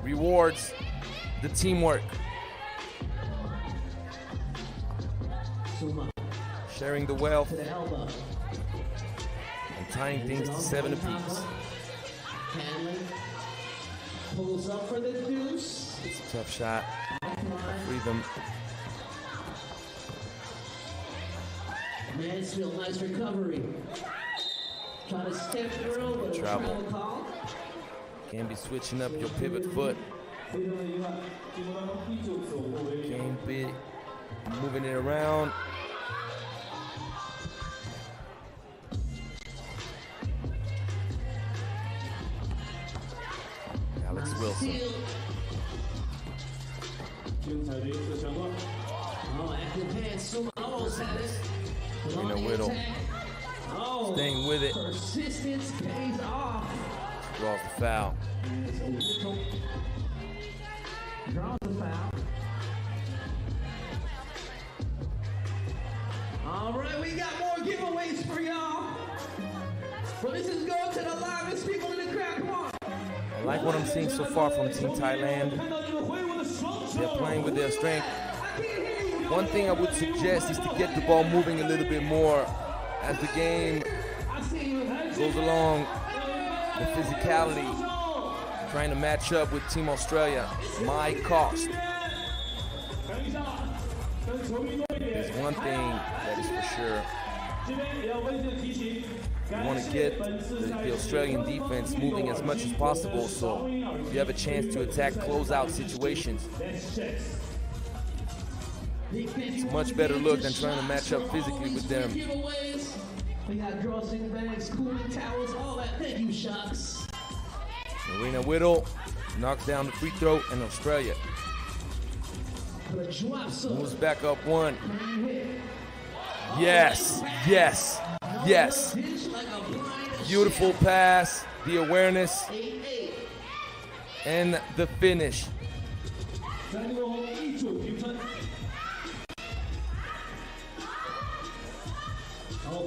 rewards the teamwork. Sharing the wealth and tying things to 7 apiece. Pulls up for the deuce. It's a tough shot. Free them. Mansfield, nice recovery. Try to step through, but a travel call. Can't be switching up your pivot foot. Can't be moving it around. Alex Wilson. Rena Whittle staying with it. Persistence pays off. Draws the foul. Draws the foul. All right, we got more giveaways for y'all. So this is going to the livest people in the crowd. Come on. I like what I'm seeing so far from Team Thailand. They're playing with their strength. One thing I would suggest is to get the ball moving a little bit more as the game goes along. The physicality, trying to match up with Team Australia, might cost. There's one thing that is for sure. You want to get the Australian defense moving as much as possible, so you have a chance to attack closeout situations. It's a much better look than trying to match up physically with them. We got drawstring bags, cooling towels, all that. Thank you, Shucks. Marina Whittle knocks down the free throw, and Australia moves back up one. Yes, yes, yes. Beautiful pass, the awareness, and the finish.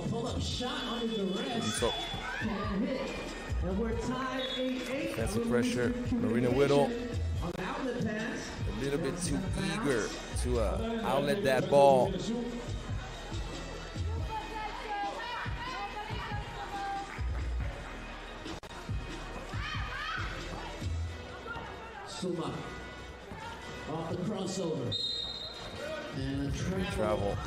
Pull-up shot under duress. So, And we're tied 8-8. defensive pressure. Marina Whittle On the outlet pass. a little bit too eager to outlet that ball. Suma off the crossover. And a Travel.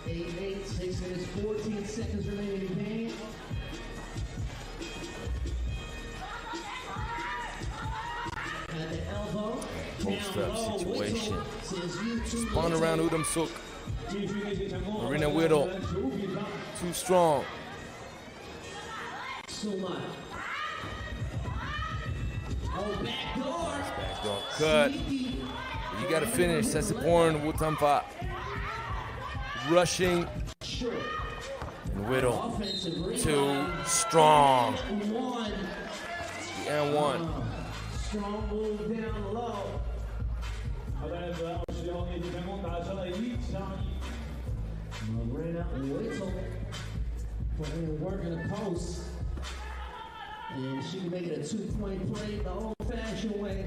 8-8, 6 minutes, 14 seconds remaining in the game. At the elbow. Post-up situation. Spun around Udom Suk. Marina Whittle. Too strong. Suma. Oh, backdoor. Backdoor cut. You got to finish. That's important. Wutampa. Rushing. And Whittle. Too strong. And one. Strong move down low. Marina Whittle putting in work in the post. And she can make it a 2-point play the old-fashioned way.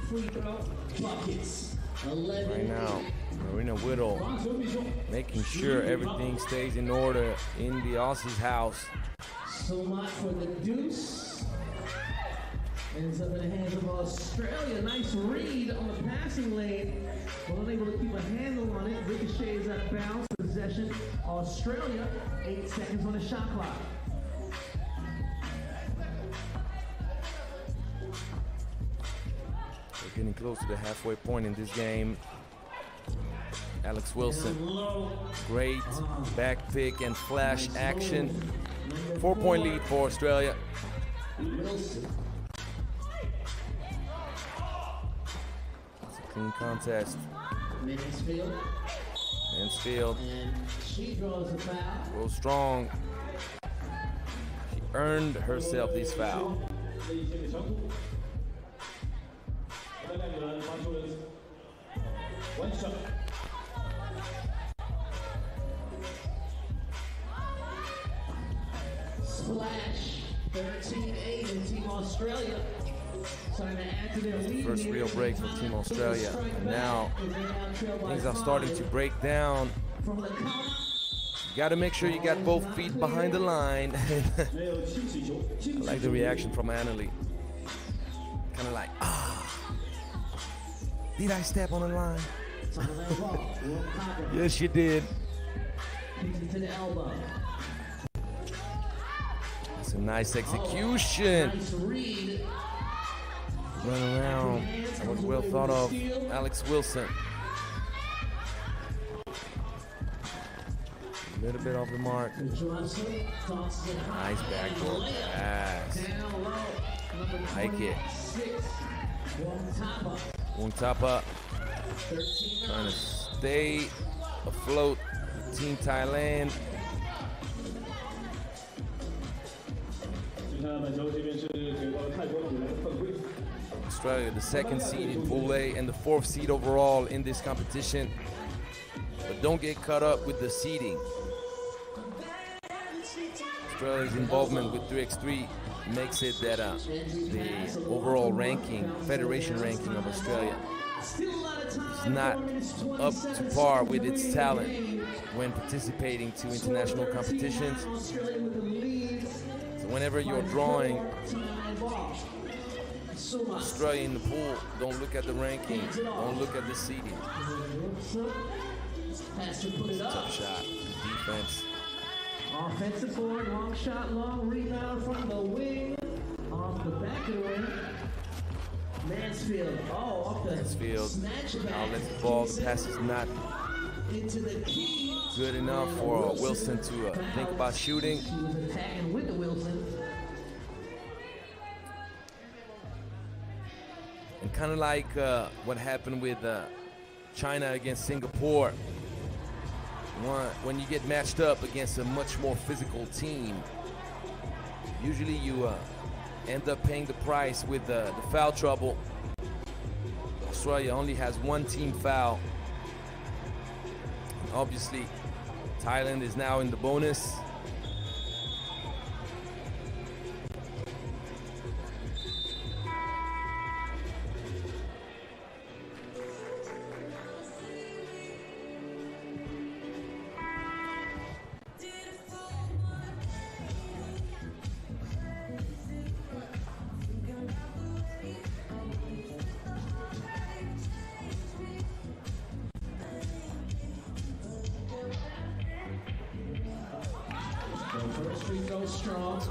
Free throw buckets. 11. Right now, Marina Whittle making sure everything stays in order in the Aussies' house. So much for the deuce. Ends up in the hands of Australia. Nice read on the passing lane. Well, unable to keep a handle on it. Ricochets out of bounds. Possession. Australia. 8 seconds on the shot clock. We're getting close to the halfway point in this game. Alex Wilson, great back pick and flash action. 4-point lead for Australia. Wilson. It's a clean contest. Mansfield. Mansfield And she draws a foul. goes strong. She earned herself this foul. Splash. 13-8 in Team Australia. Starting to add to their lead. First real break for Team Australia. And now things are starting to break down. From the corner. You got to make sure you got both feet behind the line. I like the reaction from Annalie. Kind of like, did I step on the line? Yes, you did. Kicks it to the elbow. That's a nice execution. Nice read. Run around. That was well thought of. Alex Wilson. A little bit off the mark. Nice backdoor pass. Like it. Wuntapa trying to stay afloat with Team Thailand. Australia, the second seed in Pool A and the 4th seed overall in this competition. But don't get caught up with the seeding. Australia's involvement with 3x3 makes it that the overall ranking, federation ranking of Australia is not up to par with its talent when participating to international competitions. So whenever you're drawing Australia in the pool, don't look at the ranking, don't look at the seeding. Tough shot, defense. Offensive board, long shot, long rebound from the wing. Off the back of the ring. Mansfield, off the Mansfield snatch back. outlets the ball, the pass is not into the key. good enough for Wilson to think about shooting. She was attacking with the Wilson. And kind of like what happened with China against Singapore. When you get matched up against a much more physical team, usually you end up paying the price with the foul trouble. Australia only has one team foul. Obviously, Thailand is now in the bonus.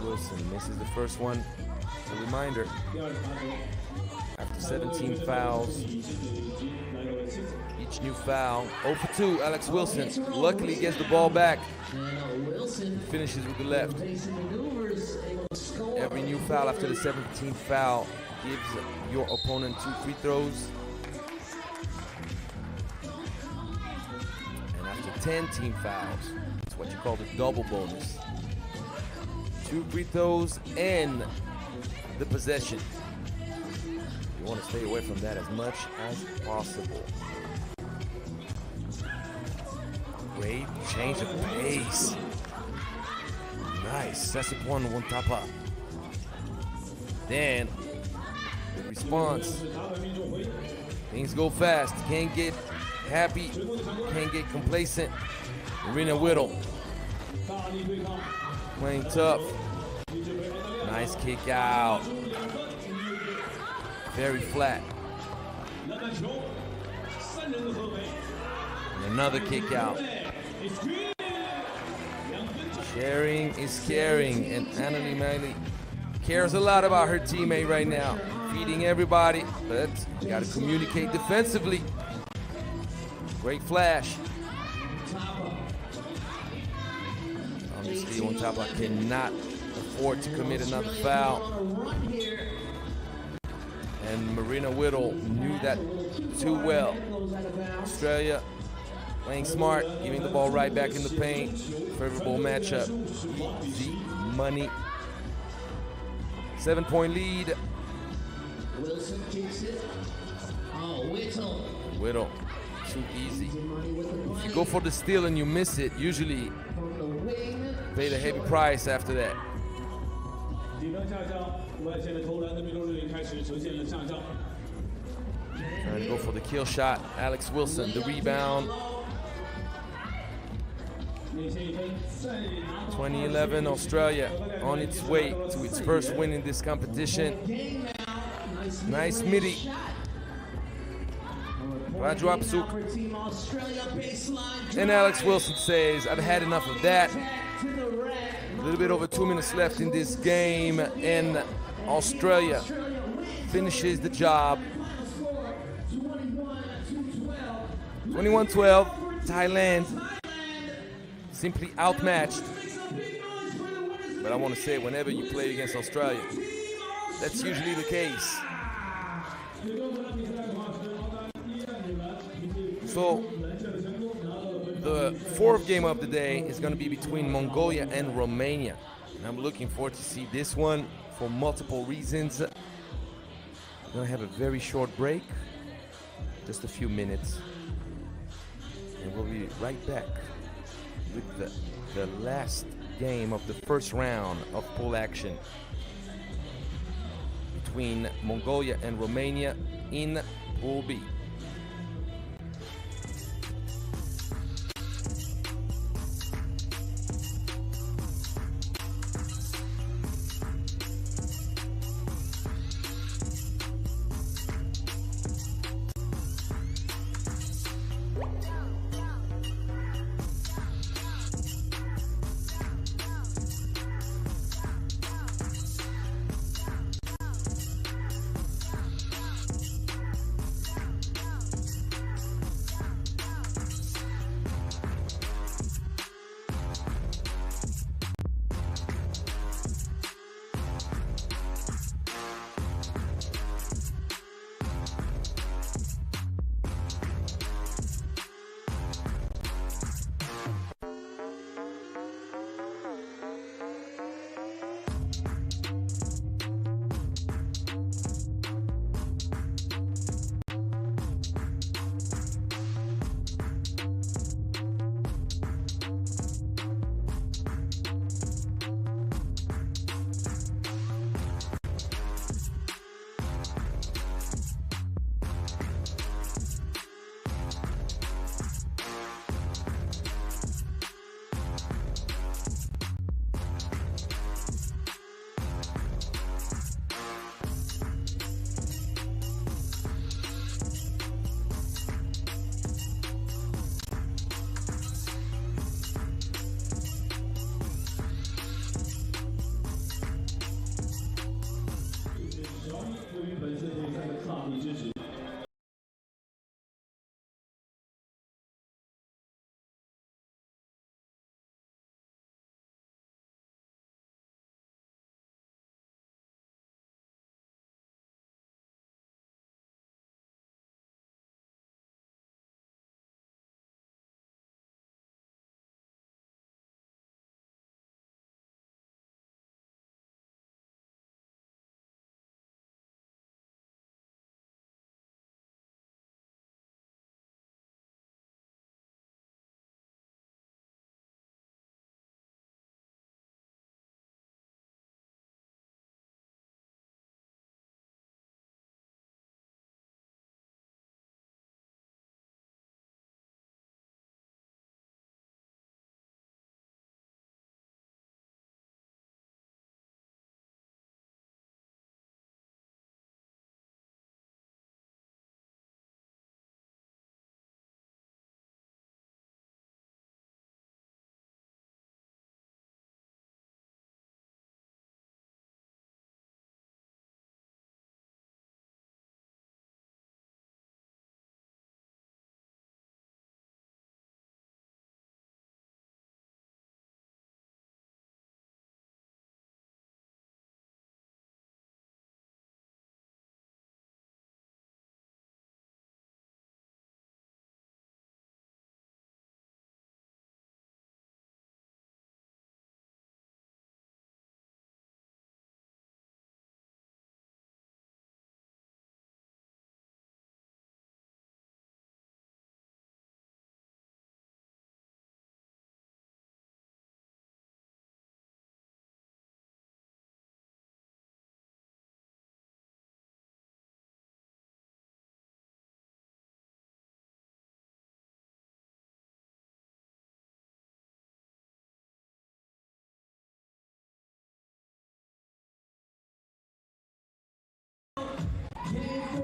Wilson misses the first one. It's a reminder, after 17 fouls, each new foul. 0 for 2, Alex Wilson. Luckily gets the ball back. Finishes with the left. Every new foul after the 17th foul gives your opponent 2 free throws. And after 10 team fouls, it's what you call the double bonus. 2 free throws and the possession. You want to stay away from that as much as possible. Great change of pace. Nice. Sesapon Wontapa. Then the response. Things go fast. Can't get happy. Can't get complacent. Marina Whittle playing tough. Nice kick out. Very flat. And another kick out. Sharing is caring, and Annalie Miley cares a lot about her teammate right now. Feeding everybody, but you gotta communicate defensively. Great flash. Obviously, Wontapa cannot afford to commit another foul. And Marina Whittle knew that too well. Australia playing smart, giving the ball right back in the paint. Favorable matchup. Easy money. 7-point lead. Wilson kicks it. Oh, Whittle. Too easy. If you go for the steal and you miss it, usually pay the heavy price after that. Trying to go for the kill shot. Alex Wilson, the rebound. 2011, Australia on its way to its first win in this competition. Nice midi. Raju Apsuk. And Alex Wilson says, I've had enough of that. A little bit over 2 minutes left in this game, and Australia finishes the job. 21-12, Thailand simply outmatched. But I want to say, whenever you play against Australia, that's usually the case. So the fourth game of the day is going to be between Mongolia and Romania. And I'm looking forward to see this one for multiple reasons. We're going to have a very short break, just a few minutes. And we'll be right back with the last game of the first round of pool action between Mongolia and Romania in Pool B.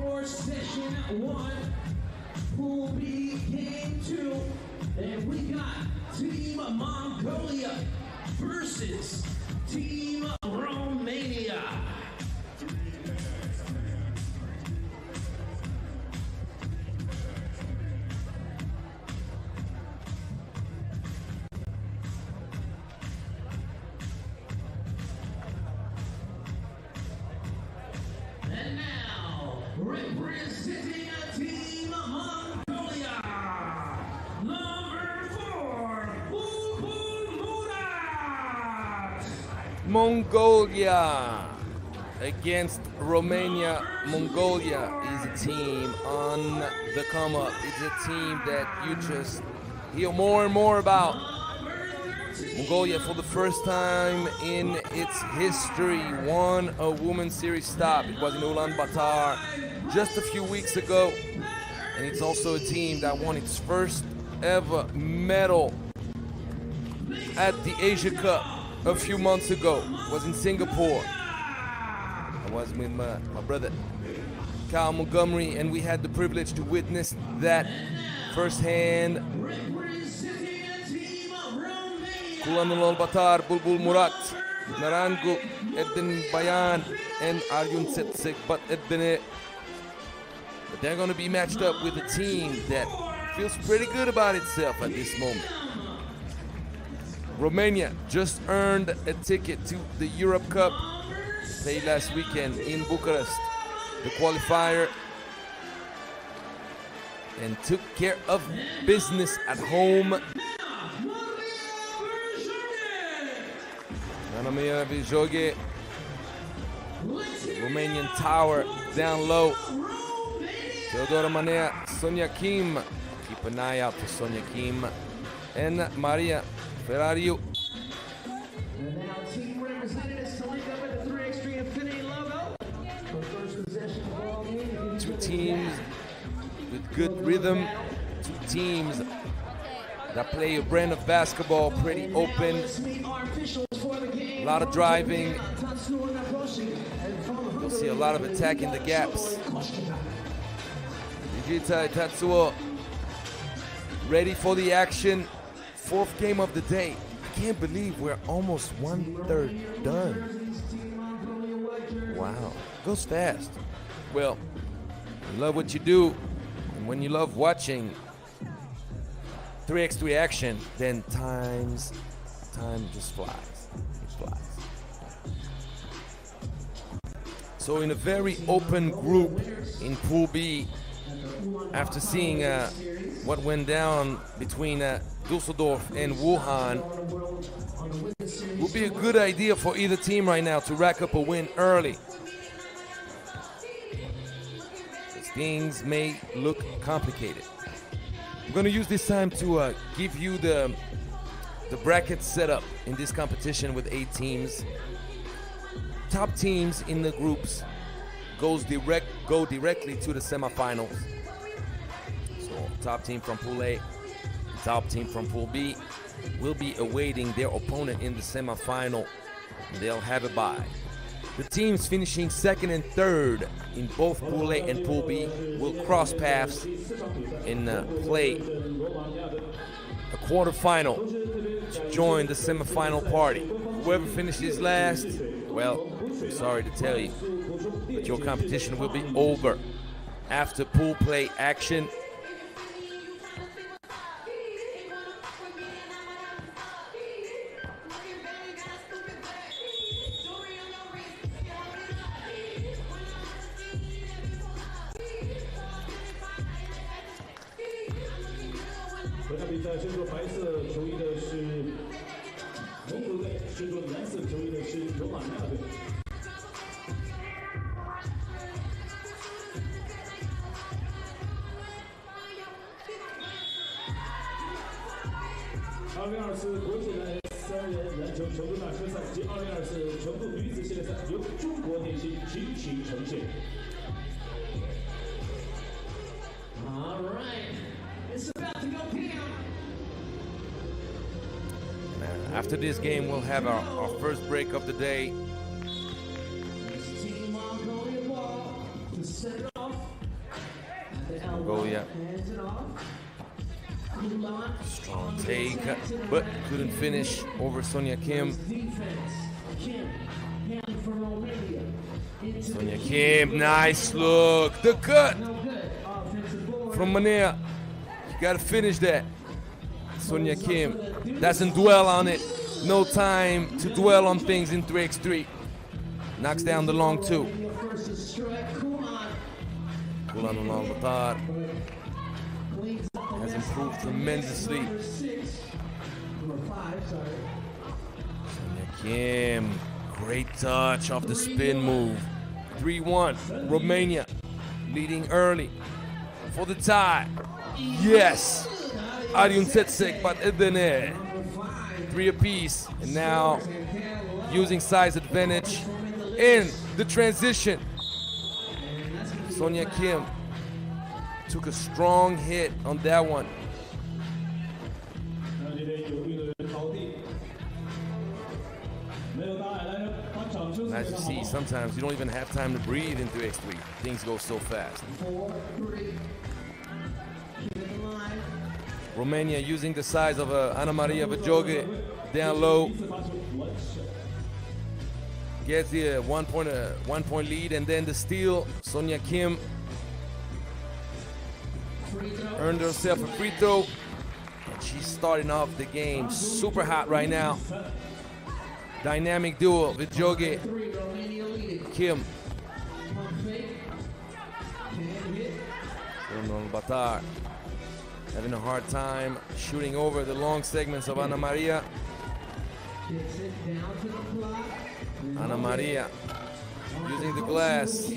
for session 1. Pool B, game 2. And we got Team Mongolia versus Team Romania. And now, representing Team Mongolia, number 4, Murat. Mongolia against Romania. Mongolia is a team on the come up. It's a team that you just hear more and more about. Mongolia, for the first time in its history, won a Women's Series stop. It was in Ulaanbaatar just a few weeks ago. And it's also a team that won its first ever medal at the Asia Cup a few months ago. It was in Singapore. I was with my brother Kyle Montgomery, and we had the privilege to witness that firsthand. Kulan Ulaanbaatar, Bulbul Murat, Narango, Edin Bayan, and Aryun Setsek, but Edine. But they're going to be matched up with a team that feels pretty good about itself at this moment. Romania just earned a ticket to the Europe Cup. Played last weekend in Bucharest, the qualifier, and took care of business at home. Anamia Vijoge, Romanian tower down low. Teodora Manea, Sonia Kim. Keep an eye out for Sonia Kim. And Maria Ferrariu. And now team representatives to link up with the 3x3 Infinity logo. For first possession ball game. Two teams with good rhythm. Two teams that play a brand of basketball pretty open. A lot of driving. You'll see a lot of attack in the gaps. Vijita Tatsuo ready for the action. Fourth game of the day. I can't believe we're almost 1/3 done. Wow, goes fast. Well, you love what you do, and when you love watching 3x3 action, then time just flies. It flies. So in a very open group in Pool B, after seeing what went down between Düsseldorf and Wuhan, would be a good idea for either team right now to rack up a win early. Things may look complicated. I'm going to use this time to give you the bracket setup in this competition with 8 teams. Top teams in the groups go directly to the semifinals. So top team from Pool A, top team from Pool B will be awaiting their opponent in the semifinal. They'll have a bye. The teams finishing second and third in both Pool A and Pool B will cross paths and play a quarterfinal to join the semifinal party. Whoever finishes last, well, I'm sorry to tell you, but your competition will be over after pool play action. All right, it's about to go down. After this game, we'll have our first break of the day. Team Mongolia ball to set it off. Fake, but couldn't finish over Sonia Kim. Sonia Kim, nice look. The cut from Manea. You gotta finish that. Sonia Kim doesn't dwell on it. No time to dwell on things in 3x3. Knocks down the long two. Wuhan has improved tremendously. Sonia Kim, great touch off the spin move. 3-1, Romania leading early for the tie. Yes, Arjun Tsetsek, but Edene. 3 apiece, and now using size advantage in the transition. Sonia Kim took a strong hit on that one. As you see, sometimes you don't even have time to breathe in 3x3. Things go so fast. Romania using the size of Ana Maria Vajoge down low. Gets the 1 point lead, and then the steal. Sonia Kim earned herself a free throw, and she's starting off the game super hot right now. Dynamic duo with Vajoge, Kim. Batar having a hard time shooting over the long segments of Ana Maria. Ana Maria using the glass.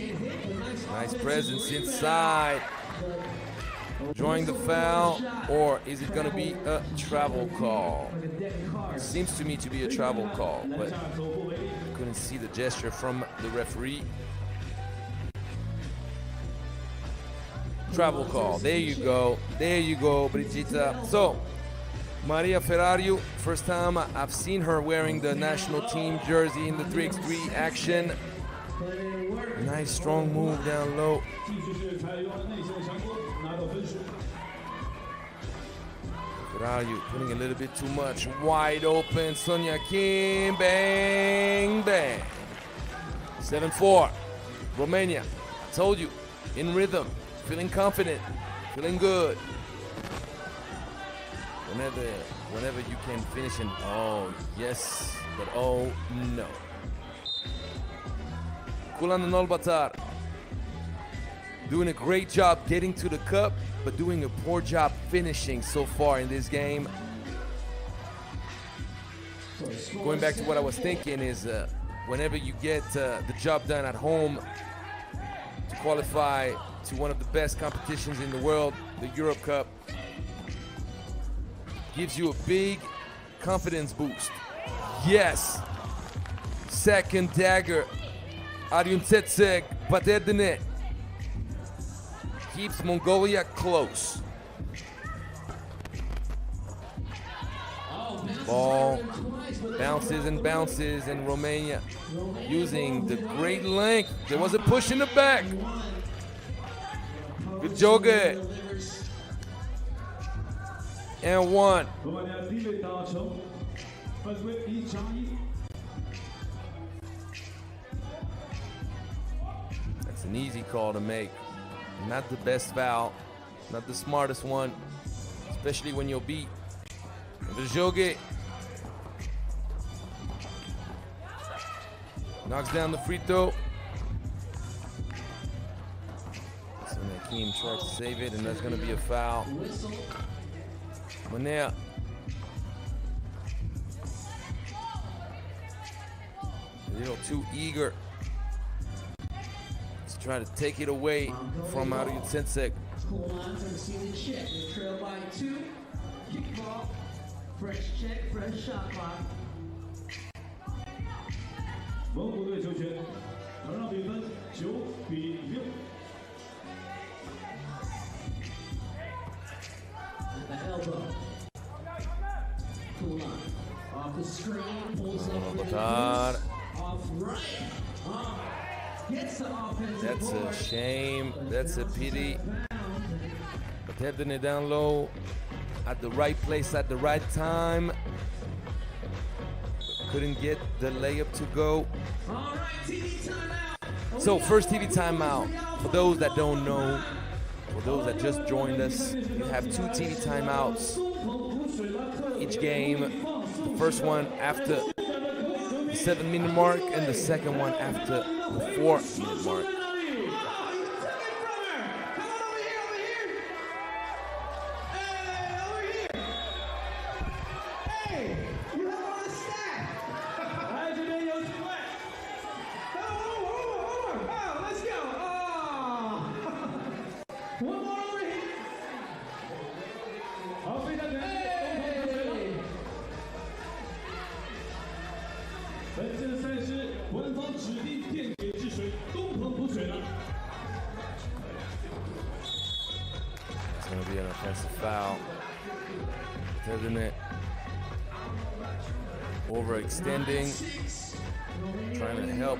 Nice presence inside. Drawing the foul, or is it going to be a travel call? Seems to me to be a travel call, but couldn't see the gesture from the referee. Travel call. There you go. There you go, Brigitta. So, Maria Ferrariu, first time I've seen her wearing the national team jersey in the 3x3 action. Nice strong move down low. Ferrariu putting a little bit too much. Wide open. Sonia Kim. Bang, bang. 7-4. Romania. Told you. In rhythm. Feeling confident. Feeling good. Whenever you can finish and oh yes, but oh no. Kulan Nolbatar doing a great job getting to the cup, but doing a poor job finishing so far in this game. Going back to what I was thinking is whenever you get the job done at home to qualify to one of the best competitions in the world, the Europe Cup, gives you a big confidence boost. Yes. Second dagger. Arjun Tsetsek, bater the net. Keeps Mongolia close. Ball bounces and bounces, and Romania using the great length. There was a push in the back. Good joke. And one. That's an easy call to make. Not the best foul, not the smartest one, especially when you're beat. Vajoge knocks down the free throw. So Nakeem tries to save it, and that's going to be a foul. Manea. A little too eager. Let's try to take it away from Arjun Tsetsek. Trail by 2. Kick ball. Fresh check, fresh shot clock. 蒙古队球权，团上比分9-6。 The elbow. Cool on. Off the screen, pulls up. Off right. Gets the offensive. That's a shame. That's a pity. But heading it down low. at the right place at the right time. Couldn't get the layup to go. So first TV timeout. For those that don't know, for those that just joined us, you have two TV timeouts each game. The first one after the 7-minute mark and the second one after the 4-minute mark. It's going to be an offensive foul. Doesn't it? Overextending, trying to help.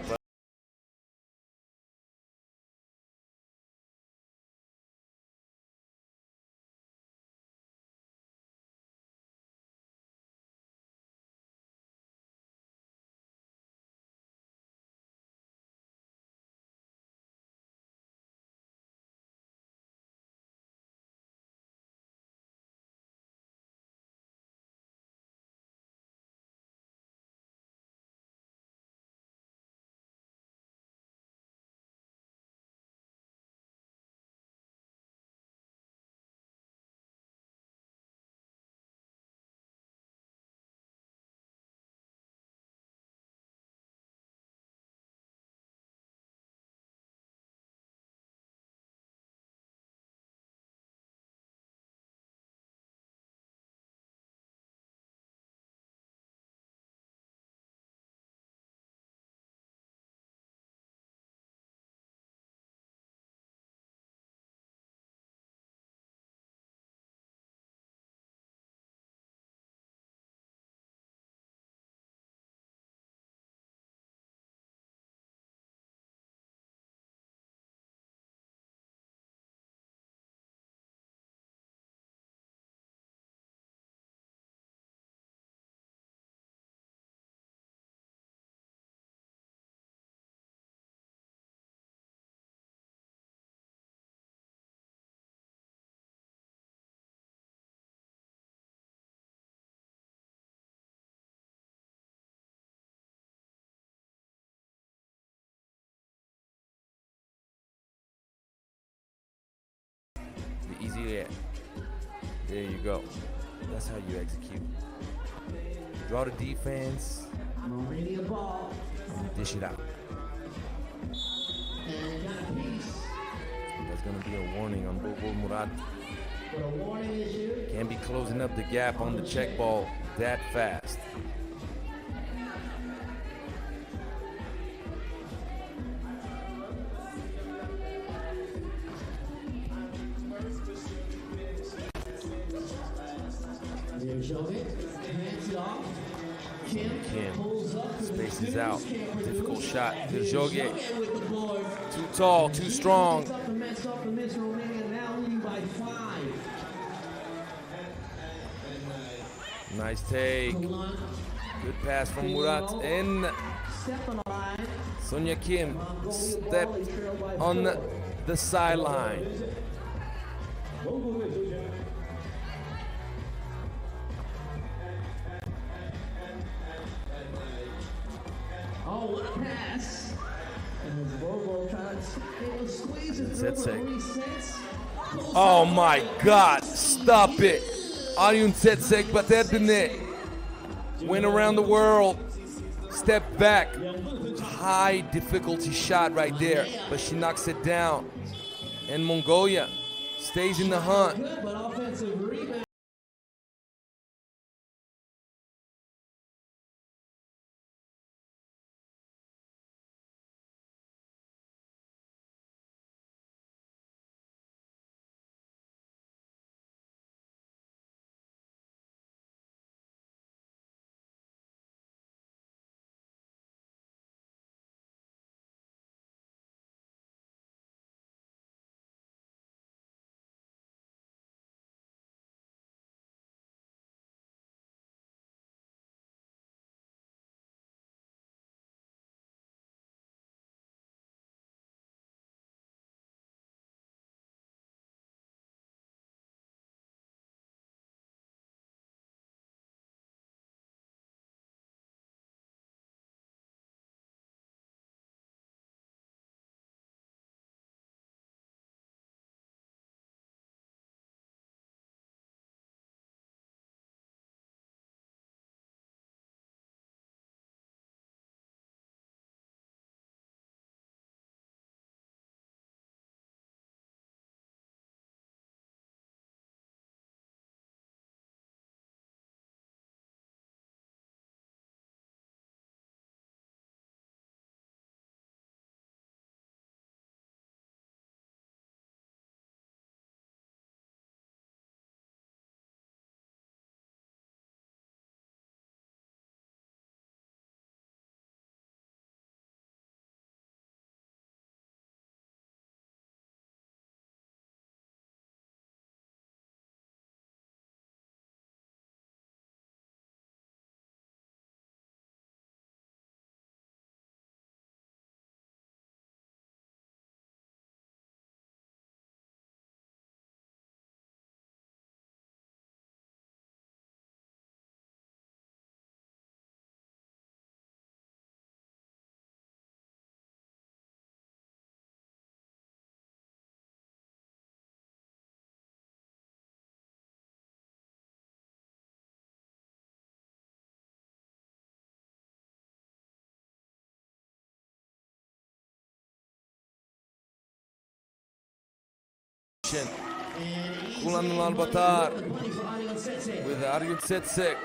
Easy there. There you go. That's how you execute. Draw the defense. Romania ball. And dish it out. And got a piece. There's going to be a warning on Bobo Murat. But a warning issue. Can't be closing up the gap on the check ball that fast. Kim spaces out. Difficult shot. Virjoge. Too tall, too strong. Nice take. Good pass from Murat. And Sonia Kim stepped on the sideline. Oh, what a pass! And Bobo trying to squeeze it through. Oh my God! Stop it! Arjun Tsetsek Baterdine went around the world, stepped back. High difficulty shot right there, but she knocks it down. And Mongolia stays in the hunt. Ulaanbaatar with Arjun Setsek.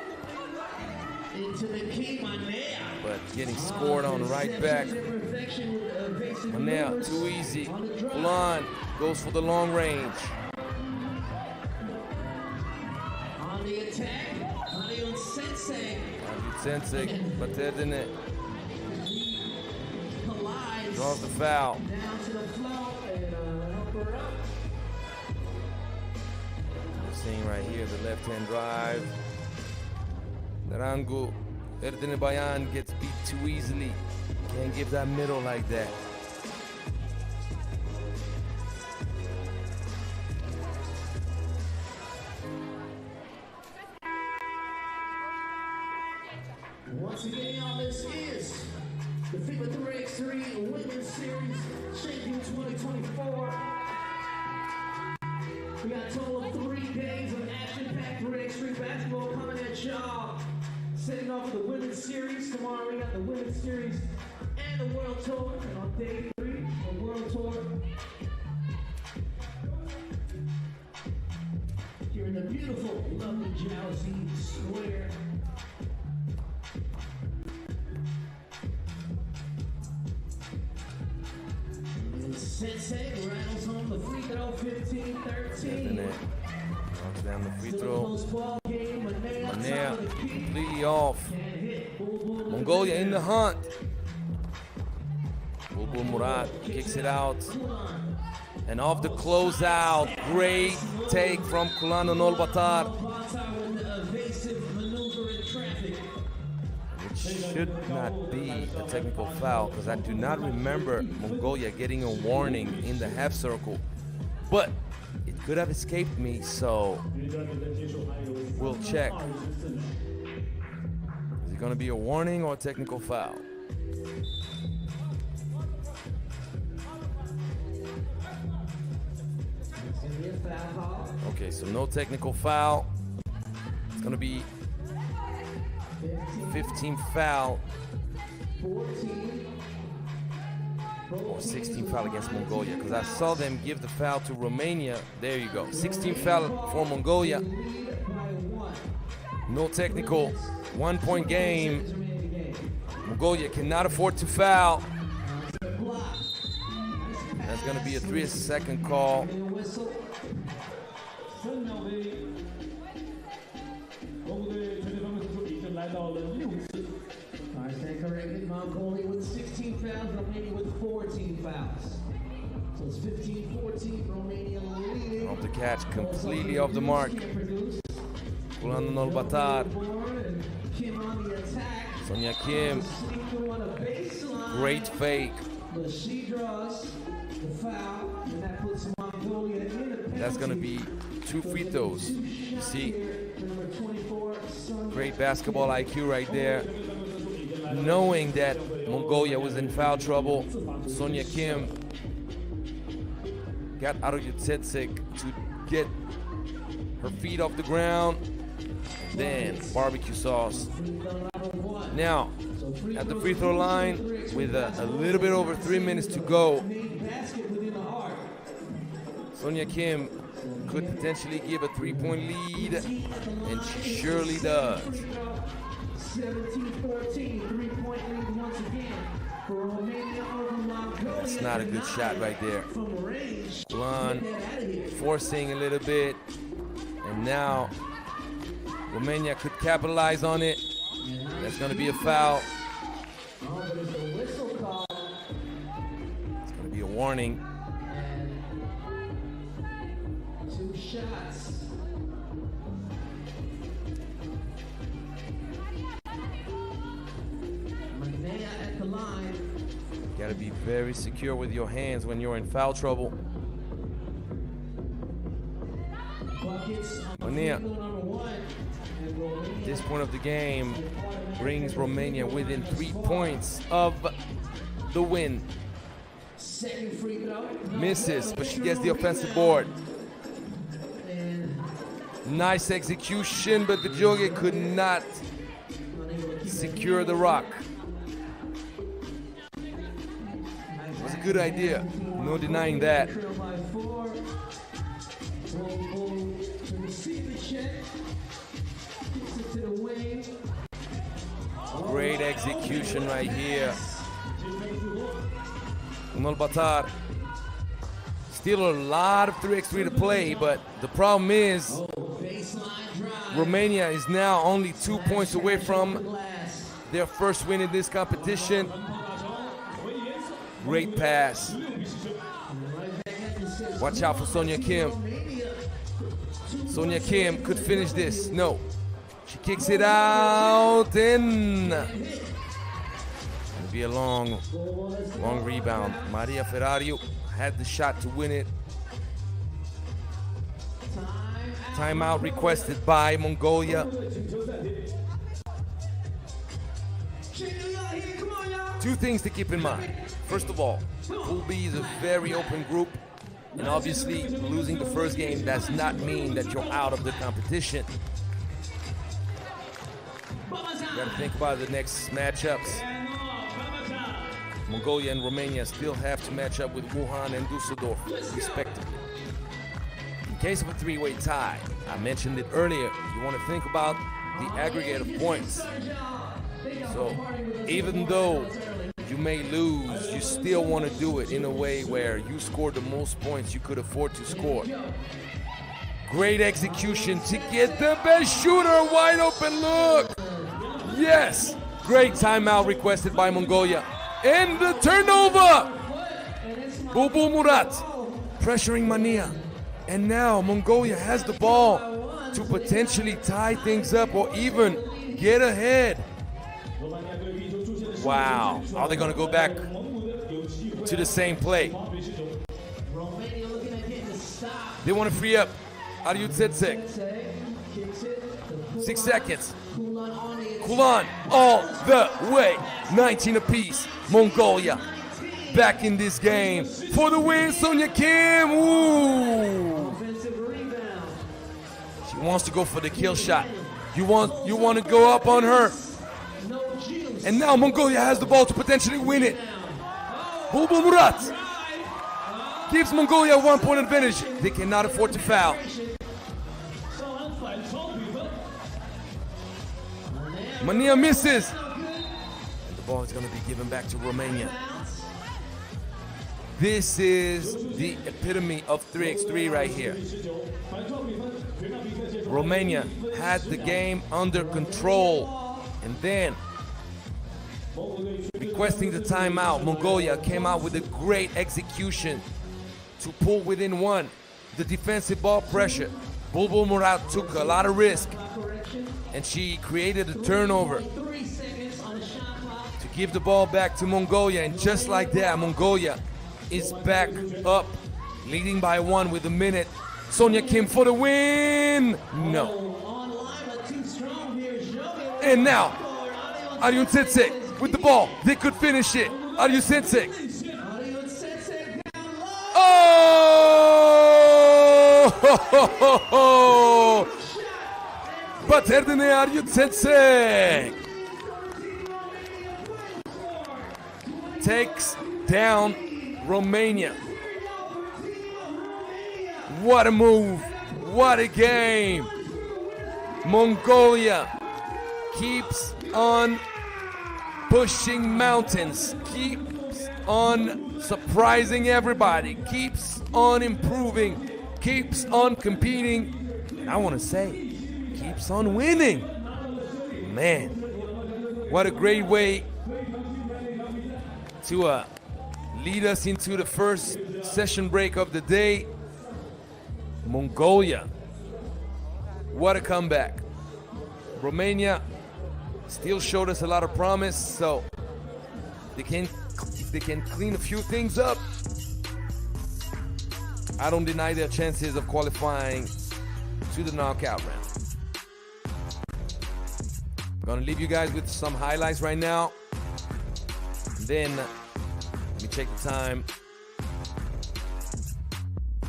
But getting scored on right back. Manea, too easy. Ulan goes for the long range. On the attack, Arjun Setsek. Arjun Setsek, beter than it. Draws the foul. Down to the flow and help her up. We're seeing right here the left-hand drive. Narangu Erdene Bayan gets beat too easily. Can't give that middle like that. Once again, y'all, this is the FIBA 3x3 Women's Series, Chengdu 2024. We got a total of 3 days of action-packed 3x3 basketball coming at y'all. Setting off the Women's Series. Tomorrow we got the Women's Series and the World Tour. And on day 3, the World Tour. Here in the beautiful, lovely Jiaozi Square. Sensei rattles home the free throw, 15-13. Knocks down the free throw. Manea completely off. Mongolia in the hunt. Bulbul Murat kicks it out. And off the closeout. Great take from Ulaanbaatar. Should not be a technical foul because I do not remember Mongolia getting a warning in the half circle, but it could have escaped me, so we'll check. Is it going to be a warning or a technical foul? Okay, so no technical foul. It's going to be 15 foul or 16 foul against Mongolia, because I saw them give the foul to Romania. There you go, 16 foul for Mongolia. No technical, 1-point game. Mongolia cannot afford to foul. That's going to be a 3-second call. I stand corrected. Mongolia with 16 fouls, Romania with 14 fouls. So it's 15-14, Romania leading. Off the catch, completely off the mark. Ulaanbaatar. Sonia Kim. Great fake. She draws the foul, and that puts Mongolia in the penalty. That's going to be 2 free throws. You see? Great basketball IQ right there. Knowing that Mongolia was in foul trouble, Sonia Kim got Arjun Setsek to get her feet off the ground. Then barbecue sauce. Now, at the free throw line, with a little bit over 3 minutes to go, Sonia Kim could potentially give a 3-point lead, and she surely does. 17-14, 3-point lead once again for Romania over Mongolia. That's not a good shot right there. Ulan forcing a little bit, and now Romania could capitalize on it. That's going to be a foul. It's going to be a warning. 2 shots. Manea at the line. Got to be very secure with your hands when you're in foul trouble. Manea, at this point of the game, brings Romania within 3 points of the win. Misses, but she gets the offensive board. Nice execution, but Vijoge could not secure the rock. It was a good idea, no denying that. Great execution right here. Unal Batar. Still a lot of 3x3 to play, but the problem is Romania is now only 2 points away from their first win in this competition. Great pass. Watch out for Sonia Kim. Sonia Kim could finish this. No. She kicks it out and it'll be a long rebound. Maria Ferrario had the shot to win it. Timeout requested by Mongolia. Two things to keep in mind. First of all, Pool B is a very open group, and obviously losing the first game does not mean that you're out of the competition. You gotta think about the next matchups. Mongolia and Romania still have to match up with Wuhan and Düsseldorf, respectively. In case of a three-way tie, I mentioned it earlier, you want to think about the aggregate of points. So even though you may lose, you still want to do it in a way where you score the most points you could afford to score. Great execution to get the best shooter wide open look. Yes, great timeout requested by Mongolia. And the turnover. Bulbul Murat pressuring Mania. And now Mongolia has the ball to potentially tie things up or even get ahead. Wow, are they going to go back to the same play? They want to free up Ariut Tsetsek. 6 seconds. Kulan all the way. 19 apiece. Mongolia back in this game for the win. Sonia Kim. Ooh. She wants to go for the kill shot. You want to go up on her. And now Mongolia has the ball to potentially win it. Bulbul Murat gives Mongolia a 1 point advantage. They cannot afford to foul. Mania misses. And the ball is going to be given back to Romania. This is the epitome of 3x3 right here. Romania had the game under control. And then, requesting the timeout, Mongolia came out with a great execution to pull within one. The defensive ball pressure. Bulbul Murat took a lot of risk, and she created a turnover to give the ball back to Mongolia. And just like that, Mongolia is back up, leading by 1 with a minute. Sonia Kim for the win. No. And now, Ariut Tsetsek with the ball. They could finish it. Ariut Tsetsek. Oh! Baterdine Ariut Tsetsek takes down Romania. What a move. What a game. Mongolia keeps on pushing mountains, keeps on surprising everybody, keeps on improving, keeps on competing, and I want to say, keeps on winning. Man, what a great way to lead us into the first session break of the day. Mongolia, what a comeback. Romania still showed us a lot of promise, so if they can clean a few things up, I don't deny their chances of qualifying to the knockout round. I'm gonna leave you guys with some highlights right now. And then let me check the time.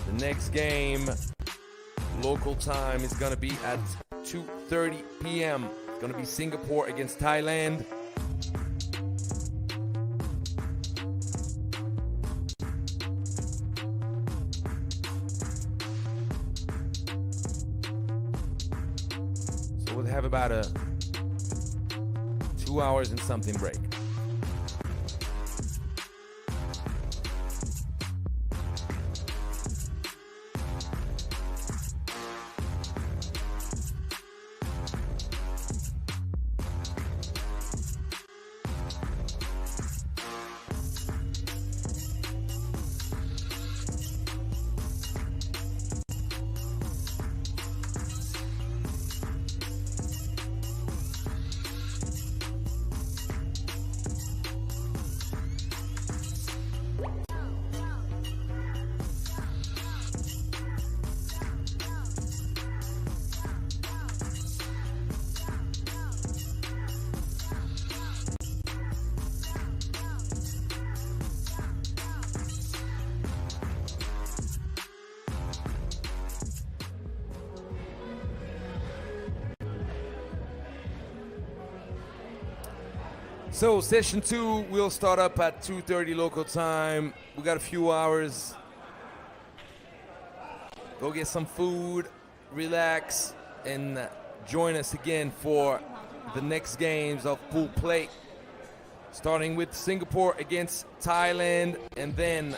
The next game, local time, is gonna be at 2:30 p.m. It's gonna be Singapore against Thailand. have about a 2 hours and something break. So session 2 will start up at 2:30 local time. We got a few hours. Go get some food, relax, and join us again for the next games of pool play. Starting with Singapore against Thailand, and then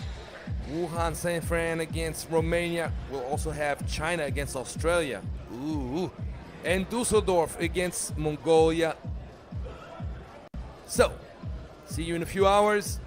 Wuhan, Sanfran against Romania. We'll also have China against Australia. Ooh. And Düsseldorf against Mongolia. So, see you in a few hours.